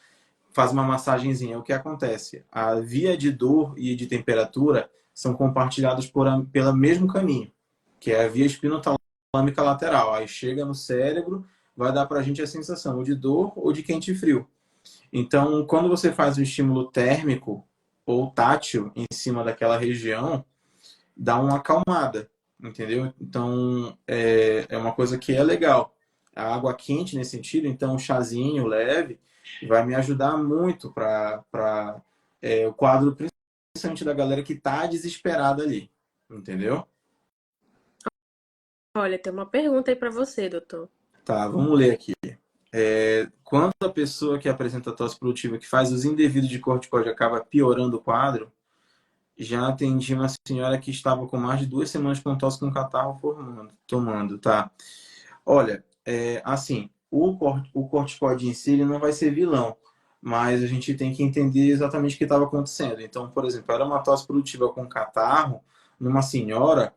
faz uma massagenzinha. O que acontece? A via de dor e de temperatura são compartilhados pelo mesmo caminho, que é a via espinotalâmica lateral. Aí chega no cérebro, vai dar para a gente a sensação ou de dor ou de quente e frio. Então, quando você faz um estímulo térmico ou tátil em cima daquela região, dá uma acalmada, entendeu? Então, é uma coisa que é legal. A água quente nesse sentido, então, um chazinho leve, vai me ajudar muito para o quadro, principalmente da galera que está desesperada ali, entendeu? Olha, tem uma pergunta aí para você, doutor. Tá, vamos ler aqui. Quando a pessoa que apresenta tosse produtiva, que faz uso indevido de corticóide, acaba piorando o quadro, já atendi uma senhora que estava com mais de 2 semanas com tosse com catarro tomando, tá? Olha, assim, o corticóide em si ele não vai ser vilão, mas a gente tem que entender exatamente o que estava acontecendo. Então, por exemplo, era uma tosse produtiva com catarro numa senhora,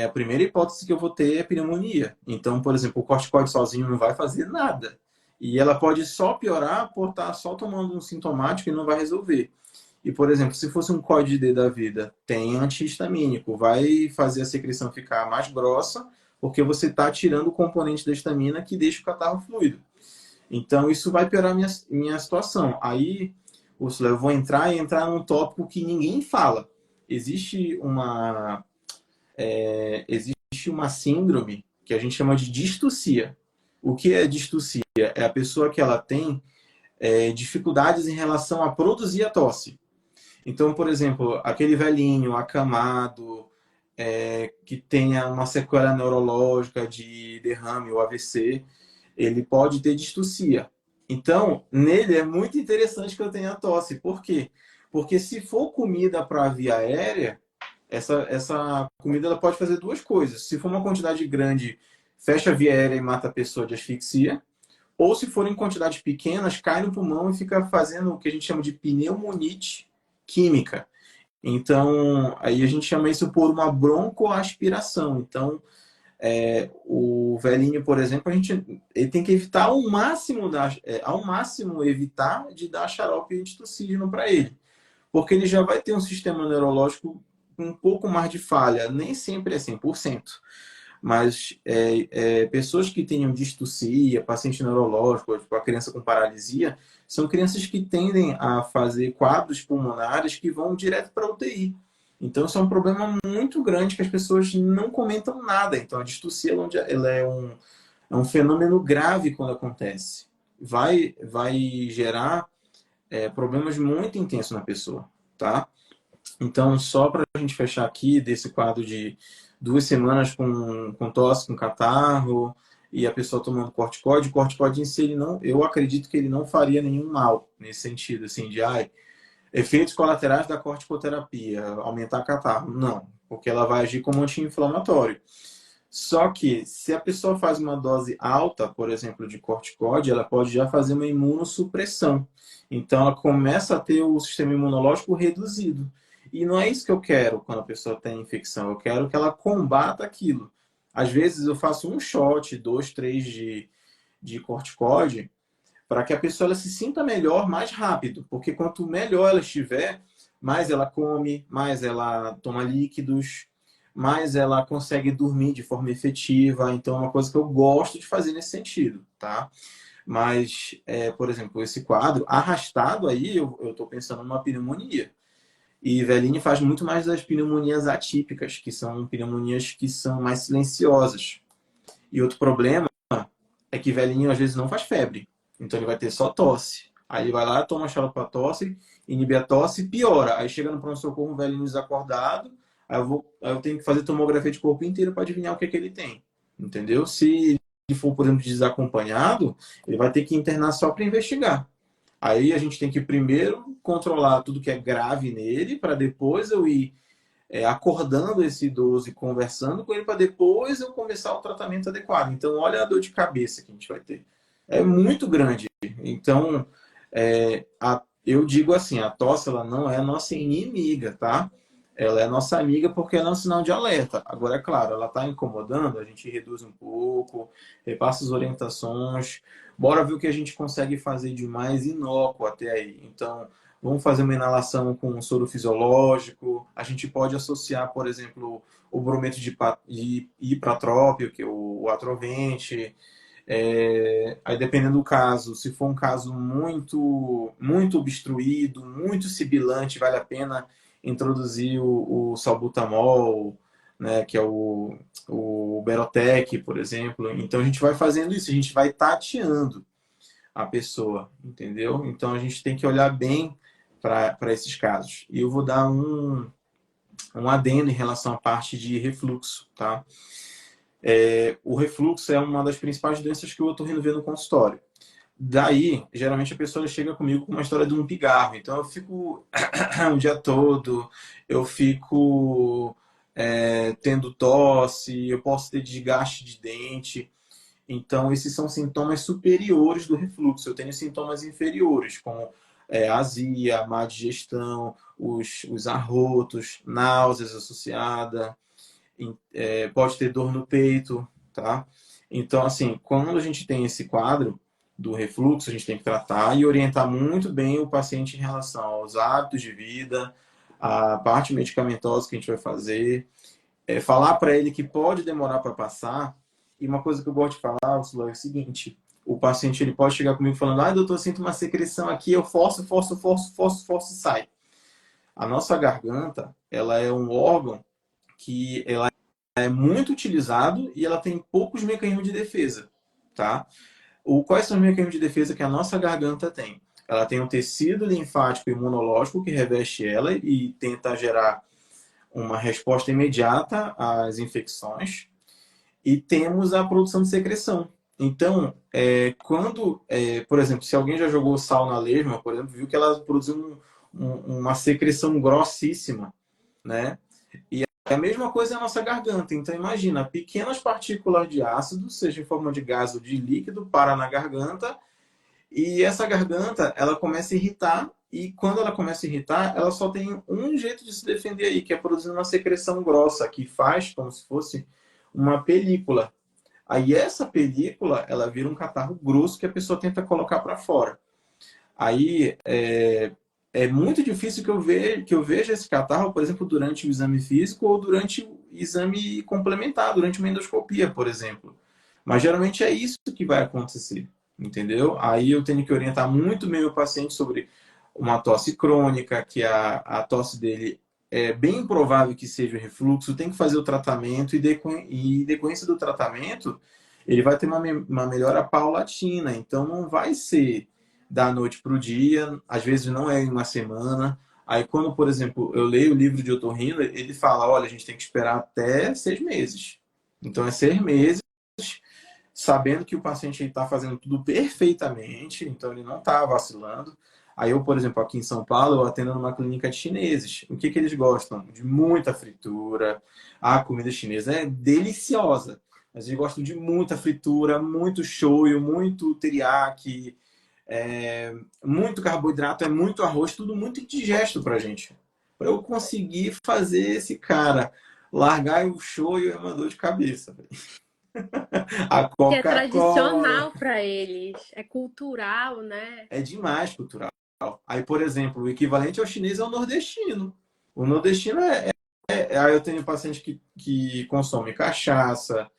a primeira hipótese que eu vou ter é pneumonia. Então, por exemplo, o corticoide sozinho não vai fazer nada. E ela pode só piorar por estar só tomando um sintomático e não vai resolver. E, por exemplo, se fosse um COD-D da vida, tem antihistamínico, vai fazer a secreção ficar mais grossa, porque você está tirando o componente da histamina que deixa o catarro fluido. Então, isso vai piorar a minha situação. Aí, Úrsula, eu vou entrar num tópico que ninguém fala. Existe uma, existe uma síndrome que a gente chama de distocia. O que é distocia? É a pessoa que ela tem dificuldades em relação a produzir a tosse. Então, por exemplo, aquele velhinho acamado, que tenha uma sequela neurológica de derrame ou AVC, ele pode ter distocia. Então, nele é muito interessante que eu tenha tosse. Por quê? Porque se for comida para via aérea, essa comida ela pode fazer duas coisas. Se for uma quantidade grande, fecha a via aérea e mata a pessoa de asfixia. Ou se for em quantidades pequenas, cai no pulmão e fica fazendo o que a gente chama de pneumonite química. Então, aí a gente chama isso por uma broncoaspiração. Então, o velhinho, por exemplo, ele tem que evitar ao máximo evitar de dar xarope antitussígeno para ele, porque ele já vai ter um sistema neurológico com um pouco mais de falha, nem sempre é 100%. Mas pessoas que tenham distussia, paciente neurológico, tipo a criança com paralisia, são crianças que tendem a fazer quadros pulmonares que vão direto para a UTI. Então, isso é um problema muito grande que as pessoas não comentam nada. Então, a distussia ela é um fenômeno grave quando acontece. Vai gerar problemas muito intensos na pessoa, tá? Então, só para a gente fechar aqui desse quadro de 2 semanas com tosse, com catarro, e a pessoa tomando corticóide, o corticóide em si, eu acredito que ele não faria nenhum mal nesse sentido, assim, de efeitos colaterais da corticoterapia, aumentar catarro. Não, porque ela vai agir como anti-inflamatório. Só que, se a pessoa faz uma dose alta, por exemplo, de corticóide, ela pode já fazer uma imunossupressão. Então, ela começa a ter o sistema imunológico reduzido. E não é isso que eu quero quando a pessoa tem infecção. Eu quero que ela combata aquilo. Às vezes, eu faço um shot, dois, três de corticóide, para que a pessoa ela se sinta melhor mais rápido. Porque quanto melhor ela estiver, mais ela come, mais ela toma líquidos, mais ela consegue dormir de forma efetiva. Então, é uma coisa que eu gosto de fazer nesse sentido, tá? Mas, por exemplo, esse quadro arrastado aí, eu estou pensando numa pneumonia. E Velini faz muito mais das pneumonias atípicas, que são pneumonias que são mais silenciosas. E outro problema é que velhinho às vezes não faz febre. Então ele vai ter só tosse. Aí ele vai lá, toma xarope para tosse, inibe a tosse, piora. Aí chega no pronto-socorro, um velhinho desacordado, aí eu tenho que fazer tomografia de corpo inteiro para adivinhar o que é que ele tem. Entendeu? Se ele for, por exemplo, desacompanhado, ele vai ter que internar só para investigar. Aí a gente tem que primeiro controlar tudo que é grave nele, para depois eu ir acordando esse idoso e conversando com ele, para depois eu começar o tratamento adequado. Então, olha a dor de cabeça que a gente vai ter. É muito grande. Então, eu digo assim, a tosse ela não é nossa inimiga, tá? Ela é nossa amiga porque ela é um sinal de alerta. Agora, é claro, ela está incomodando, a gente reduz um pouco, repassa as orientações, bora ver o que a gente consegue fazer de mais inócuo até aí. Então, vamos fazer uma inalação com soro fisiológico, a gente pode associar, por exemplo, o brometo de ipratrópio, que é o atrovente. Aí, dependendo do caso, se for um caso muito, muito obstruído, muito sibilante, vale a pena introduzir o salbutamol, né, que é o Berotec, por exemplo. Então, a gente vai fazendo isso, a gente vai tateando a pessoa, entendeu? Então, a gente tem que olhar bem para esses casos. E eu vou dar um adendo em relação à parte de refluxo, tá? O refluxo é uma das principais doenças que o otorrino vê no consultório. Daí, geralmente a pessoa chega comigo com uma história de um pigarro. Então eu fico o dia todo, eu fico tendo tosse, eu posso ter desgaste de dente. Então, esses são sintomas superiores do refluxo. Eu tenho sintomas inferiores, como azia, má digestão, os arrotos, náuseas associadas, pode ter dor no peito, tá? Então, assim, quando a gente tem esse quadro do refluxo, a gente tem que tratar e orientar muito bem o paciente em relação aos hábitos de vida, a parte medicamentosa que a gente vai fazer, falar para ele que pode demorar para passar. E uma coisa que eu gosto de falar, Ursula, é o seguinte: o paciente ele pode chegar comigo falando, doutor, eu sinto uma secreção aqui, eu forço, forço, forço, forço, forço e sai. A nossa garganta, ela é um órgão que ela é muito utilizado e ela tem poucos mecanismos de defesa, tá? Quais são os mecanismos de defesa que a nossa garganta tem? Ela tem um tecido linfático imunológico que reveste ela e tenta gerar uma resposta imediata às infecções. E temos a produção de secreção. Então, por exemplo, se alguém já jogou sal na lesma, por exemplo, viu que ela produz uma secreção grossíssima, né? E é a mesma coisa na nossa garganta. Então, imagina, pequenas partículas de ácido, seja em forma de gás ou de líquido, para na garganta, e essa garganta, ela começa a irritar, e quando ela começa a irritar, ela só tem um jeito de se defender aí, que é produzindo uma secreção grossa, que faz como se fosse uma película. Aí essa película, ela vira um catarro grosso que a pessoa tenta colocar para fora. Aí é muito difícil que eu veja esse catarro, por exemplo, durante o exame físico ou durante o exame complementar, durante uma endoscopia, por exemplo. Mas geralmente é isso que vai acontecer, entendeu? Aí eu tenho que orientar muito bem o paciente sobre uma tosse crônica, que a tosse dele é bem provável que seja refluxo, tem que fazer o tratamento e decorrência do tratamento, ele vai ter uma melhora paulatina. Então não vai ser da noite para o dia, às vezes não é em uma semana. Aí quando, por exemplo, eu leio o livro de otorrino, ele fala, olha, a gente tem que esperar até 6 meses. Então é 6 meses sabendo que o paciente está fazendo tudo perfeitamente, então ele não está vacilando. Aí eu, por exemplo, aqui em São Paulo, eu atendo numa clínica de chineses. O que, que eles gostam? De muita fritura. A comida chinesa é deliciosa, mas eles gostam de muita fritura, muito shoyu, muito teriyaki, muito carboidrato, é muito arroz, tudo muito indigesto pra gente. Para eu conseguir fazer esse cara largar o shoyu é uma dor de cabeça. A Que é Coca-Cola tradicional para eles, é cultural, né? é demais cultural. Aí, por exemplo, o equivalente ao chinês é o nordestino. O nordestino aí eu tenho paciente que consome cachaça,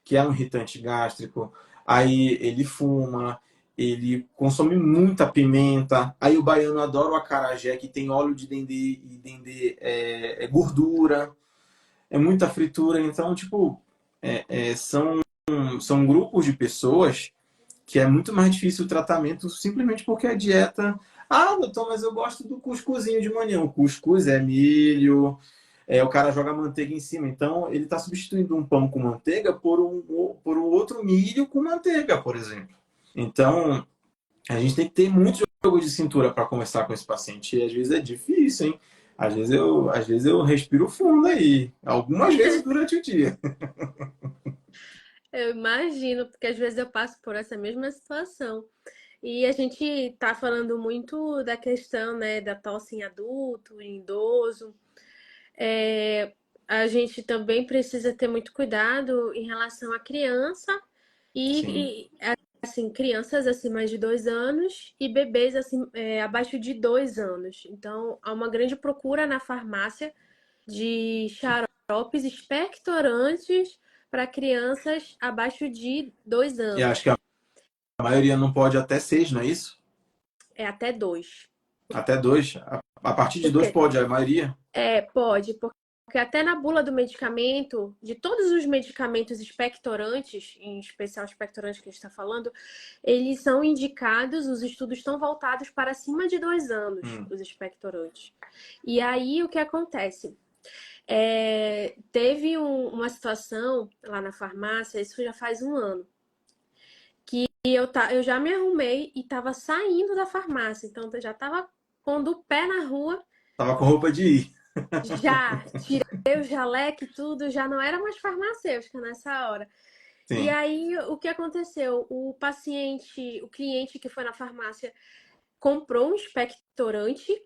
que é um irritante gástrico, aí ele fuma, ele consome muita pimenta, aí o baiano adora o acarajé, que tem óleo de dendê, e dendê é gordura, é muita fritura, então, tipo, são grupos de pessoas que é muito mais difícil o tratamento simplesmente porque a dieta. Ah, doutor, mas eu gosto do cuscuzinho de manhã. O cuscuz é milho, o cara joga manteiga em cima. Então, ele está substituindo um pão com manteiga por um outro milho com manteiga, por exemplo. Então, a gente tem que ter muito jogo de cintura para conversar com esse paciente. E às vezes é difícil, hein? Às vezes eu respiro fundo aí, algumas vezes durante o dia. Eu imagino, porque às vezes eu passo por essa mesma situação. E a gente tá falando muito da questão, né, da tosse em adulto, em idoso. É, a gente também precisa ter muito cuidado em relação à criança Sim. e assim, crianças acima de 2 anos e bebês assim, abaixo de 2 anos. Então, há uma grande procura na farmácia de xaropes expectorantes para crianças abaixo de dois E acho anos. que a maioria não pode até 6, não é isso? É até dois. Até 2. A partir de 2 Porque pode, a maioria. pode, porque até na bula do medicamento, de todos os medicamentos expectorantes, em especial expectorantes que a gente está falando, eles são indicados, os estudos estão voltados para acima de 2 anos, Hum, os expectorantes. E aí o que acontece? Teve uma situação lá na farmácia, isso já faz um ano, que eu já me arrumei e tava saindo da farmácia, então eu já tava pondo o pé na rua, Tava com roupa de ir. já tirei o jaleco e tudo, já não era mais farmacêutica nessa hora. E Sim. aí, o que aconteceu? O paciente, o cliente que foi na farmácia comprou um expectorante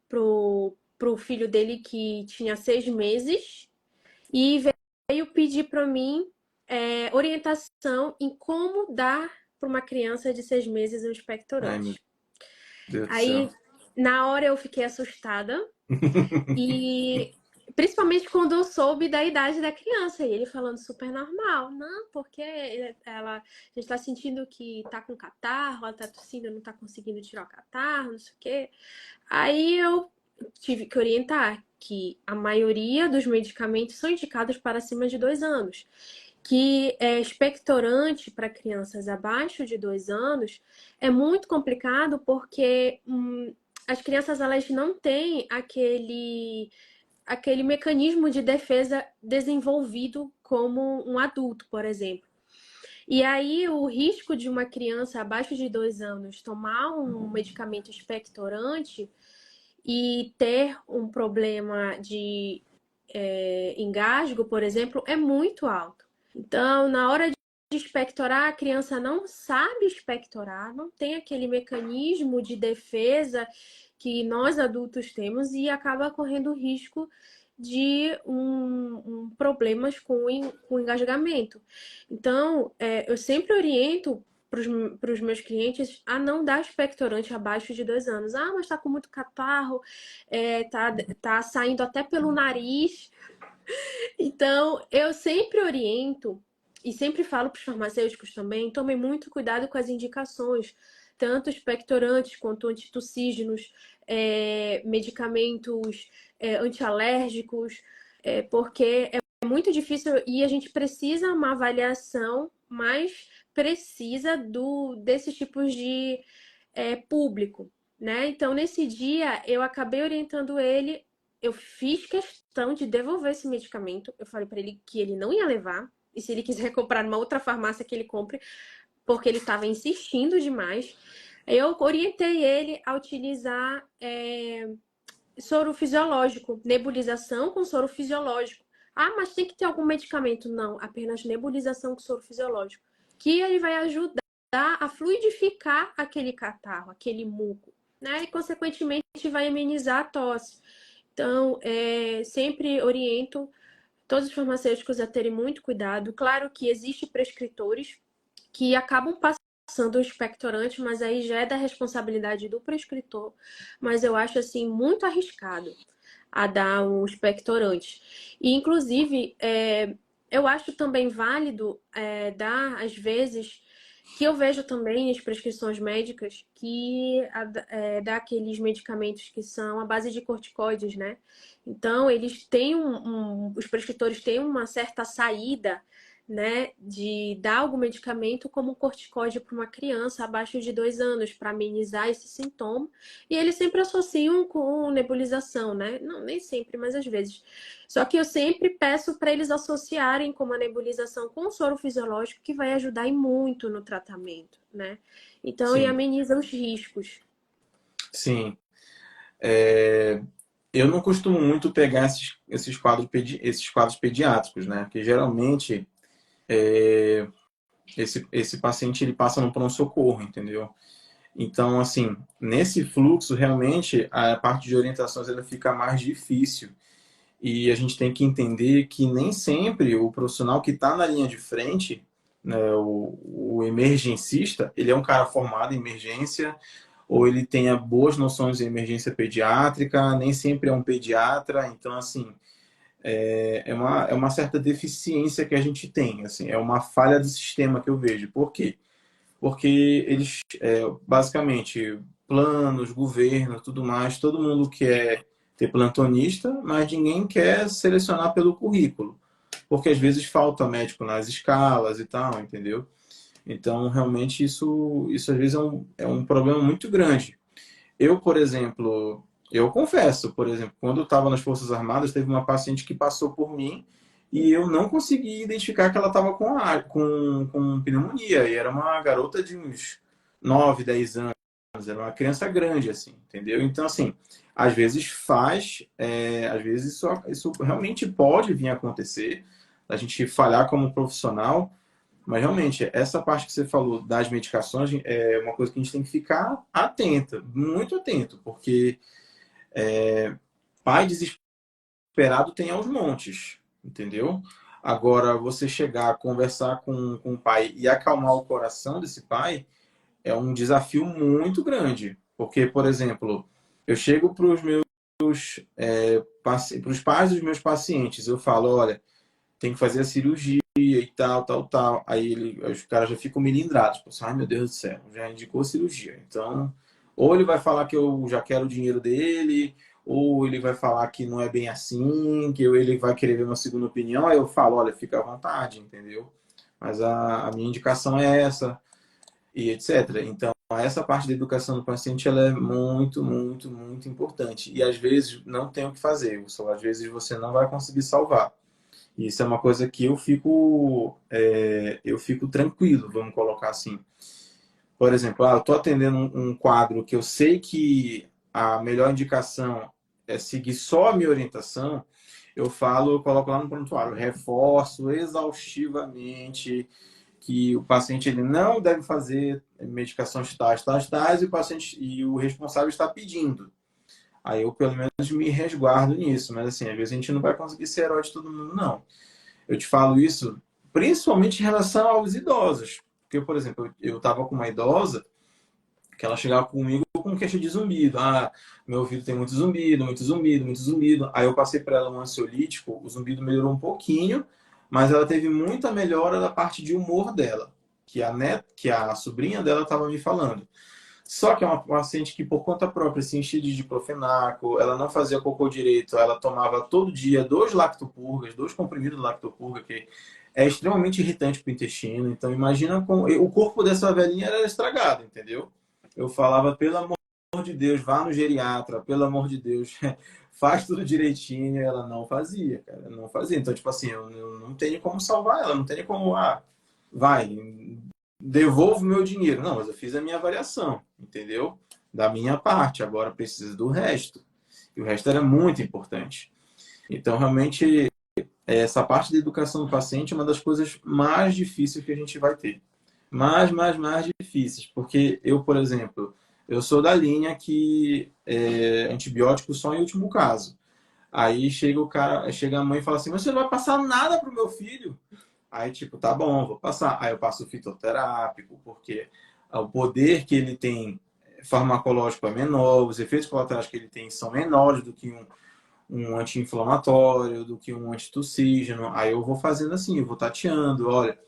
pro filho dele que tinha 6 meses e veio pedir para mim orientação em como dar para uma criança de 6 meses um Ai, meu expectorante. Deus do céu. Aí, na hora, eu fiquei assustada e principalmente quando eu soube da idade da criança, e ele falando super normal. Não, porque a gente tá sentindo que tá com catarro, ela tá tossindo, não tá conseguindo tirar o catarro, não sei o quê. Aí eu tive que orientar que a maioria dos medicamentos são indicados para acima de 2 anos. Que expectorante para crianças abaixo de 2 anos é muito complicado porque as crianças elas não têm aquele mecanismo de defesa desenvolvido como um adulto, por exemplo. E aí, o risco de uma criança abaixo de 2 anos tomar um medicamento expectorante e ter um problema de engasgo, por exemplo, é muito alto. Então, na hora de expectorar, a criança não sabe expectorar, não tem aquele mecanismo de defesa que nós adultos temos e acaba correndo risco de problemas com engasgamento. Então, eu sempre oriento para os meus clientes a não dar expectorante abaixo de 2 anos. Ah, mas tá com muito catarro, tá saindo até pelo nariz. Então, eu sempre oriento e sempre falo para os farmacêuticos também, tomem muito cuidado com as indicações, tanto expectorantes quanto antitussígenos, medicamentos antialérgicos, porque é muito difícil e a gente precisa uma avaliação mais precisa desses tipos de público, né? Então, nesse dia, eu acabei orientando ele, eu fiz questão de devolver esse medicamento. Eu falei para ele que ele não ia levar. E se ele quiser comprar numa outra farmácia que ele compre, porque ele estava insistindo demais. Eu orientei ele a utilizar soro fisiológico, nebulização com soro fisiológico. Ah, mas tem que ter algum medicamento? Não, apenas nebulização com soro fisiológico. Que ele vai ajudar a fluidificar aquele catarro, aquele muco, né? E, consequentemente, vai amenizar a tosse. Então, sempre oriento todos os farmacêuticos a terem muito cuidado. Claro que existem prescritores que acabam passando o expectorante, mas aí já é da responsabilidade do prescritor. Mas eu acho assim muito arriscado a dar um expectorante. E, inclusive, eu acho também válido dar, às vezes, que eu vejo também as prescrições médicas que dá aqueles medicamentos que são à base de corticoides, né? Então, eles têm os prescritores têm uma certa saída, né, de dar algum medicamento como um corticoide para uma criança abaixo de 2 anos para amenizar esse sintoma. E eles sempre associam com nebulização, né? Não, nem sempre, mas às vezes. Só que eu sempre peço para eles associarem com uma nebulização com soro fisiológico, que vai ajudar e muito no tratamento, né? Então, e Sim, ameniza os riscos. sim. É, eu não costumo muito pegar esses quadros pediátricos, né? Porque geralmente esse paciente ele passa no pronto-socorro, entendeu? Então, assim, nesse fluxo, realmente, a parte de orientações ela fica mais difícil. E a gente tem que entender que nem sempre o profissional que está na linha de frente, né, o emergencista, ele é um cara formado em emergência, ou ele tenha boas noções de emergência pediátrica, nem sempre é um pediatra. Então, assim, é uma certa deficiência que a gente tem, assim, é uma falha do sistema que eu vejo. Por quê? Porque eles, basicamente, planos, governo, tudo mais, todo mundo quer ter plantonista, mas ninguém quer selecionar pelo currículo, porque às vezes falta médico nas escalas e tal, entendeu? Então, realmente, isso às vezes é um problema muito grande. Eu, por exemplo, Eu confesso, por exemplo, quando eu estava nas Forças Armadas, teve uma paciente que passou por mim e eu não consegui identificar que ela estava com pneumonia. E era uma garota de uns 9, 10 anos, era uma criança grande, assim, entendeu? Então, assim, às vezes às vezes isso realmente pode vir a acontecer, a gente falhar como profissional, mas realmente, essa parte que você falou das medicações é uma coisa que a gente tem que ficar atenta, muito atento, porque pai desesperado tem aos montes, entendeu? Agora, você chegar a conversar com o pai e acalmar o coração desse pai é um desafio muito grande. Porque, por exemplo, eu chego para os para os pais dos meus pacientes, eu falo, olha, tem que fazer a cirurgia e tal, tal, tal. Aí os caras já ficam melindrados. Tipo, assim, ai, meu Deus do céu, já indicou cirurgia. Então, ou ele vai falar que eu já quero o dinheiro dele, ou ele vai falar que não é bem assim, ele vai querer ver uma segunda opinião. Aí eu falo, olha, fica à vontade, entendeu? Mas a minha indicação é essa, e etc. Então, essa parte da educação do paciente ela é muito, muito, muito importante. E às vezes não tem o que fazer. Só às vezes você não vai conseguir salvar. Isso é uma coisa que eu fico tranquilo, vamos colocar assim. Por exemplo, eu estou atendendo um quadro que eu sei que a melhor indicação é seguir só a minha orientação, eu coloco lá no prontuário, reforço exaustivamente que o paciente ele não deve fazer medicações tais, tais, tais, e o responsável está pedindo. Aí eu, pelo menos, me resguardo nisso. Mas, assim, às vezes a gente não vai conseguir ser herói de todo mundo, não. Eu te falo isso principalmente em relação aos idosos. Porque, por exemplo, eu estava com uma idosa que ela chegava comigo com queixa de zumbido. Ah, meu ouvido tem muito zumbido, muito zumbido, muito zumbido. Aí eu passei para ela um ansiolítico, o zumbido melhorou um pouquinho, mas ela teve muita melhora da parte de humor dela, que a sobrinha dela estava me falando. Só que é uma paciente que, por conta própria, se enchia de diclofenaco, ela não fazia cocô direito, ela tomava todo dia 2 lactopurgas, 2 comprimidos de lactopurga, que é extremamente irritante para o intestino. Então, imagina como o corpo dessa velhinha era estragado, entendeu? Eu falava, pelo amor de Deus, vá no geriatra, pelo amor de Deus, faz tudo direitinho. E ela não fazia, cara, não fazia. Então, tipo assim, eu não tenho como salvar ela, não tenho como, vai, devolvo meu dinheiro. Não, mas eu fiz a minha avaliação, entendeu? Da minha parte, agora precisa do resto. E o resto era muito importante. Então, realmente, essa parte da educação do paciente é uma das coisas mais difíceis que a gente vai ter. Mais difíceis. Porque eu, por exemplo, eu sou da linha que antibiótico só em último caso. Aí chega a mãe e fala assim, mas você não vai passar nada pro meu filho? Aí, tipo, tá bom, vou passar. Aí eu passo o fitoterápico, porque o poder que ele tem farmacológico é menor, os efeitos colaterais que ele tem são menores do que um anti-inflamatório, do que um antitussígeno. Aí eu vou fazendo assim, eu vou tateando, olha,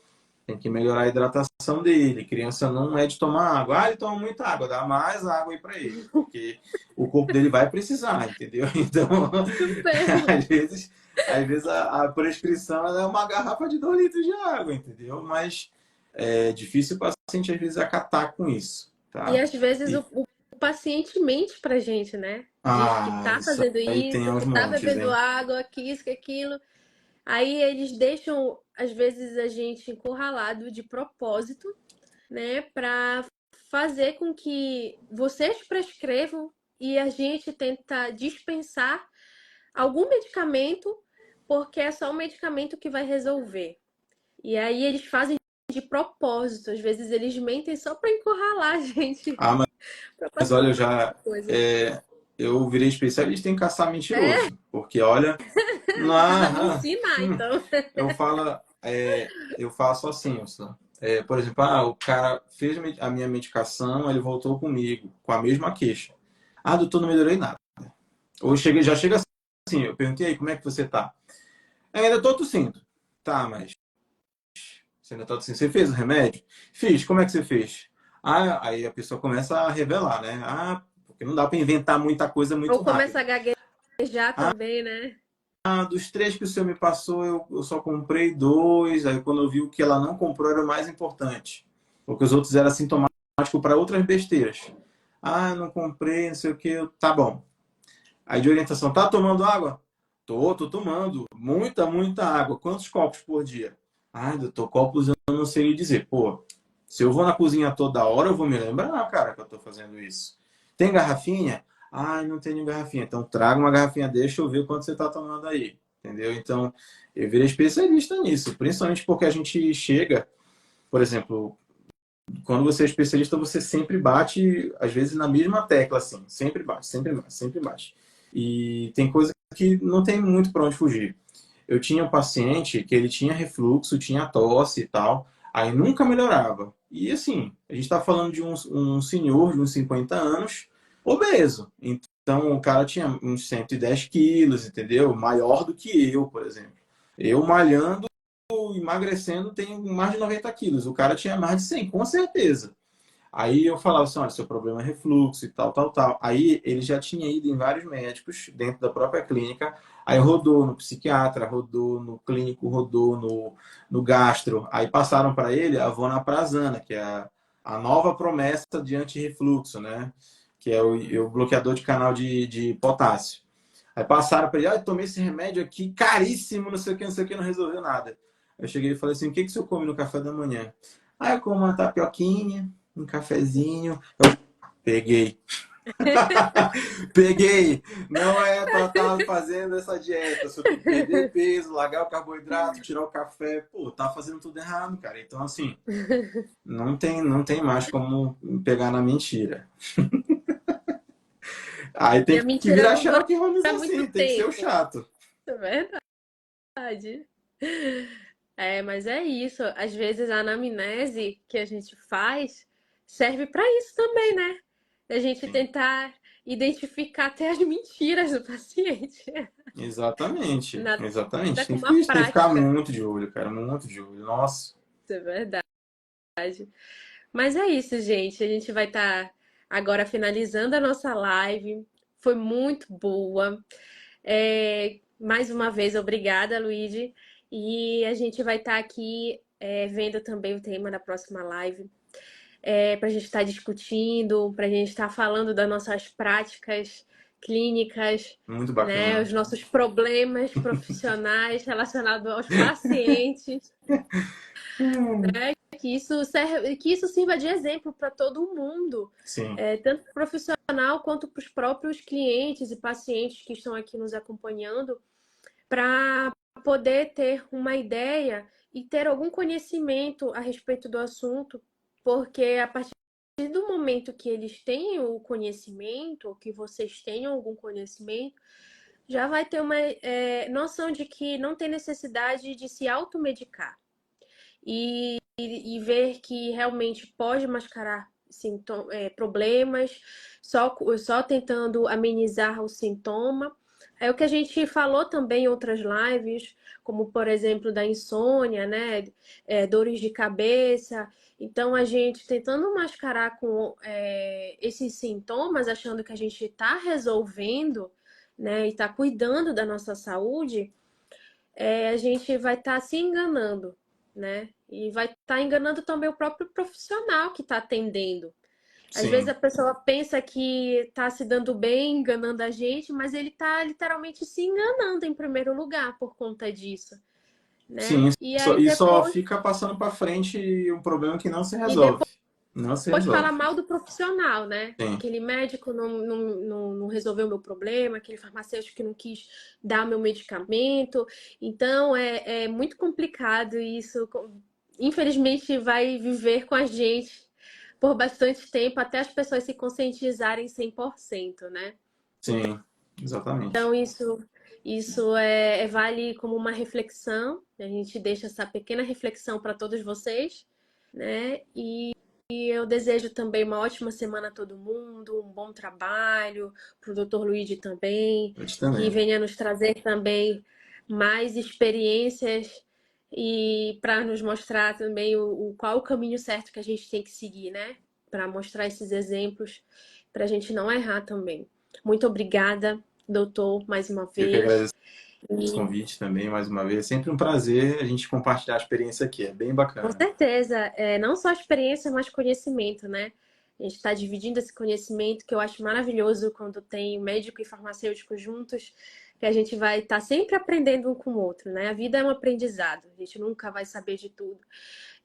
tem que melhorar a hidratação dele. Criança não é de tomar água. Ah, ele toma muita água, dá mais água aí para ele, porque o corpo dele vai precisar, entendeu? Então, Isso mesmo. às vezes, às vezes a prescrição é uma garrafa de 2 litros de água, entendeu? Mas é difícil o paciente às vezes acatar com isso, E tá? às vezes E, o paciente mente pra gente, né? Diz que tá isso fazendo aí tem isso, aos que tá montes, bebendo hein? água, que isso, que aquilo. Aí eles deixam, às vezes, a gente encurralado de propósito, né? Pra fazer com que vocês prescrevam e a gente tenta dispensar algum medicamento, porque é só o medicamento que vai resolver. E aí eles fazem de propósito, às vezes eles mentem só pra encurralar a gente, Ah, pra mas passar olha, coisa. eu virei especialista em caçar É, mentiroso, porque olha, precisa me na, ensinar, então. eu falo, eu faço assim, por exemplo, o cara fez a minha medicação, ele voltou comigo com a mesma queixa. Ah, doutor, não melhorei nada. Ou já chega assim, eu perguntei aí, como é que você tá? Ainda tô tossindo. Tá, mas você ainda tá tossindo. Você fez o remédio? Fiz. Como é que você fez? Ah, aí a pessoa começa a revelar, né? Ah, porque não dá para inventar muita coisa muito Ou começa rápido. a gaguejar também, né? Dos 3 que o senhor me passou, eu só comprei 2. Aí quando eu vi o que ela não comprou era o mais importante. Porque os outros eram sintomáticos para outras besteiras. Ah, não comprei, não sei o que. Tá bom. Aí de orientação, tá tomando água? Tô tomando. Muita, muita água. Quantos copos por dia? Ai, doutor, copos eu não sei lhe dizer. Pô, se eu vou na cozinha toda hora, eu vou me lembrar, cara, que eu tô fazendo isso. Tem garrafinha? Ai, não tenho garrafinha. Então traga uma garrafinha, deixa eu ver quanto você tá tomando aí. Entendeu? Então, eu virei especialista nisso. Principalmente porque a gente chega, por exemplo, quando você é especialista, você sempre bate, às vezes, na mesma tecla, assim. Sempre bate, sempre bate, sempre bate. E tem coisa que não tem muito para onde fugir. Eu tinha um paciente que ele tinha refluxo, tinha tosse e tal, aí nunca melhorava. E assim, a gente está falando de um senhor de uns 50 anos, obeso. Então o cara tinha uns 110 quilos, entendeu? Maior do que eu, por exemplo. Eu malhando, emagrecendo, tenho mais de 90 quilos. O cara tinha mais de 100, com certeza. Aí eu falava assim, olha, seu problema é refluxo e tal, tal, tal. Aí ele já tinha ido em vários médicos dentro da própria clínica, aí rodou no psiquiatra, rodou no clínico, rodou no gastro. Aí passaram para ele a vonaprazana, que é a nova promessa de antirrefluxo, né? Que é o bloqueador de canal de potássio. Aí passaram para ele, ah, eu tomei esse remédio aqui, caríssimo, não sei o que, não resolveu nada. Eu cheguei e falei assim, o que que você come no café da manhã? Ah, eu como uma tapioquinha, um cafezinho. Eu peguei. Peguei. Não é para estar fazendo essa dieta. Você tem que perder peso, largar o carboidrato, tirar o café. Pô, tá fazendo tudo errado, cara. Então, assim, não tem mais como pegar na mentira. Aí E tem a que mentira virar não dura Sherlock Holmes muito assim, tem que ser o tempo. chato. É verdade. É, mas é isso. Às vezes a anamnese que a gente faz serve para isso também, né? A gente Sim. tentar identificar até as mentiras do paciente. Exatamente, Nada exatamente. Tem como que, a tem que ficar prática. muito de olho, cara, muito de olho. Nossa. Isso é verdade. Mas é isso, gente. A gente vai estar agora finalizando a nossa live. Foi muito boa. Mais uma vez, obrigada, Luigi. E a gente vai estar aqui vendo também o tema da próxima live, para a gente estar discutindo, para a gente estar falando das nossas práticas clínicas, Muito né, bacana. os nossos problemas profissionais relacionados aos pacientes, que isso serve, que isso sirva de exemplo para todo mundo, Sim, tanto para o profissional quanto para os próprios clientes e pacientes que estão aqui nos acompanhando, para poder ter uma ideia e ter algum conhecimento a respeito do assunto, porque a partir do momento que eles têm o conhecimento, ou que vocês tenham algum conhecimento, já vai ter uma noção de que não tem necessidade de se automedicar e ver que realmente pode mascarar problemas, só tentando amenizar o sintoma. É o que a gente falou também em outras lives, como por exemplo da insônia, né? Dores de cabeça. Então a gente tentando mascarar com esses sintomas, achando que a gente está resolvendo, né? E está cuidando da nossa saúde, a gente vai estar se enganando, né? E vai estar enganando também o próprio profissional que está atendendo. Às vezes sim. a pessoa pensa que está se dando bem, enganando a gente, mas ele está literalmente se enganando em primeiro lugar por conta disso, né? Sim, E aí só depois, fica passando para frente um problema que não se e resolve. depois Não se fala resolve. mal do profissional, né? Sim, Aquele médico não resolveu o meu problema, aquele farmacêutico que não quis dar o meu medicamento. Então é muito complicado isso. Infelizmente vai viver com a gente por bastante tempo até as pessoas se conscientizarem 100%, né? sim, exatamente. Então isso vale como uma reflexão. A gente deixa essa pequena reflexão para todos vocês, né? E eu desejo também uma ótima semana a todo mundo, um bom trabalho, para o Dr. Luigi também, Eu te que também. venha nos trazer também mais experiências e para nos mostrar também qual o caminho certo que a gente tem que seguir, né? Para mostrar esses exemplos, para a gente não errar também. Muito obrigada, doutor, mais uma Eu que vez. agradeço o convite também, mais uma vez. É sempre um prazer a gente compartilhar a experiência aqui. É bem Com bacana. certeza, não só experiência, mas conhecimento, né? A gente está dividindo esse conhecimento, que eu acho maravilhoso quando tem médico e farmacêutico juntos, que a gente vai estar sempre aprendendo um com o outro, né? A vida é um aprendizado, a gente nunca vai saber de tudo.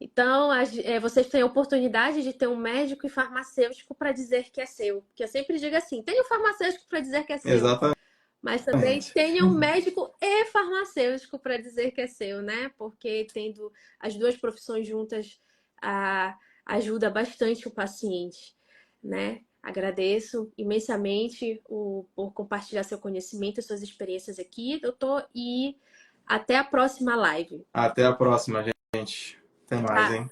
Então, vocês têm a oportunidade de ter um médico e farmacêutico para dizer que é seu. Porque eu sempre digo assim: tenha um farmacêutico para dizer que é seu, Exatamente. mas também tenha um médico e farmacêutico para dizer que é seu, né? Porque tendo as duas profissões juntas, ajuda bastante o paciente, né? Agradeço imensamente por compartilhar seu conhecimento e suas experiências aqui, doutor, e até a próxima live. Até a próxima, gente. Até mais, Tá? hein?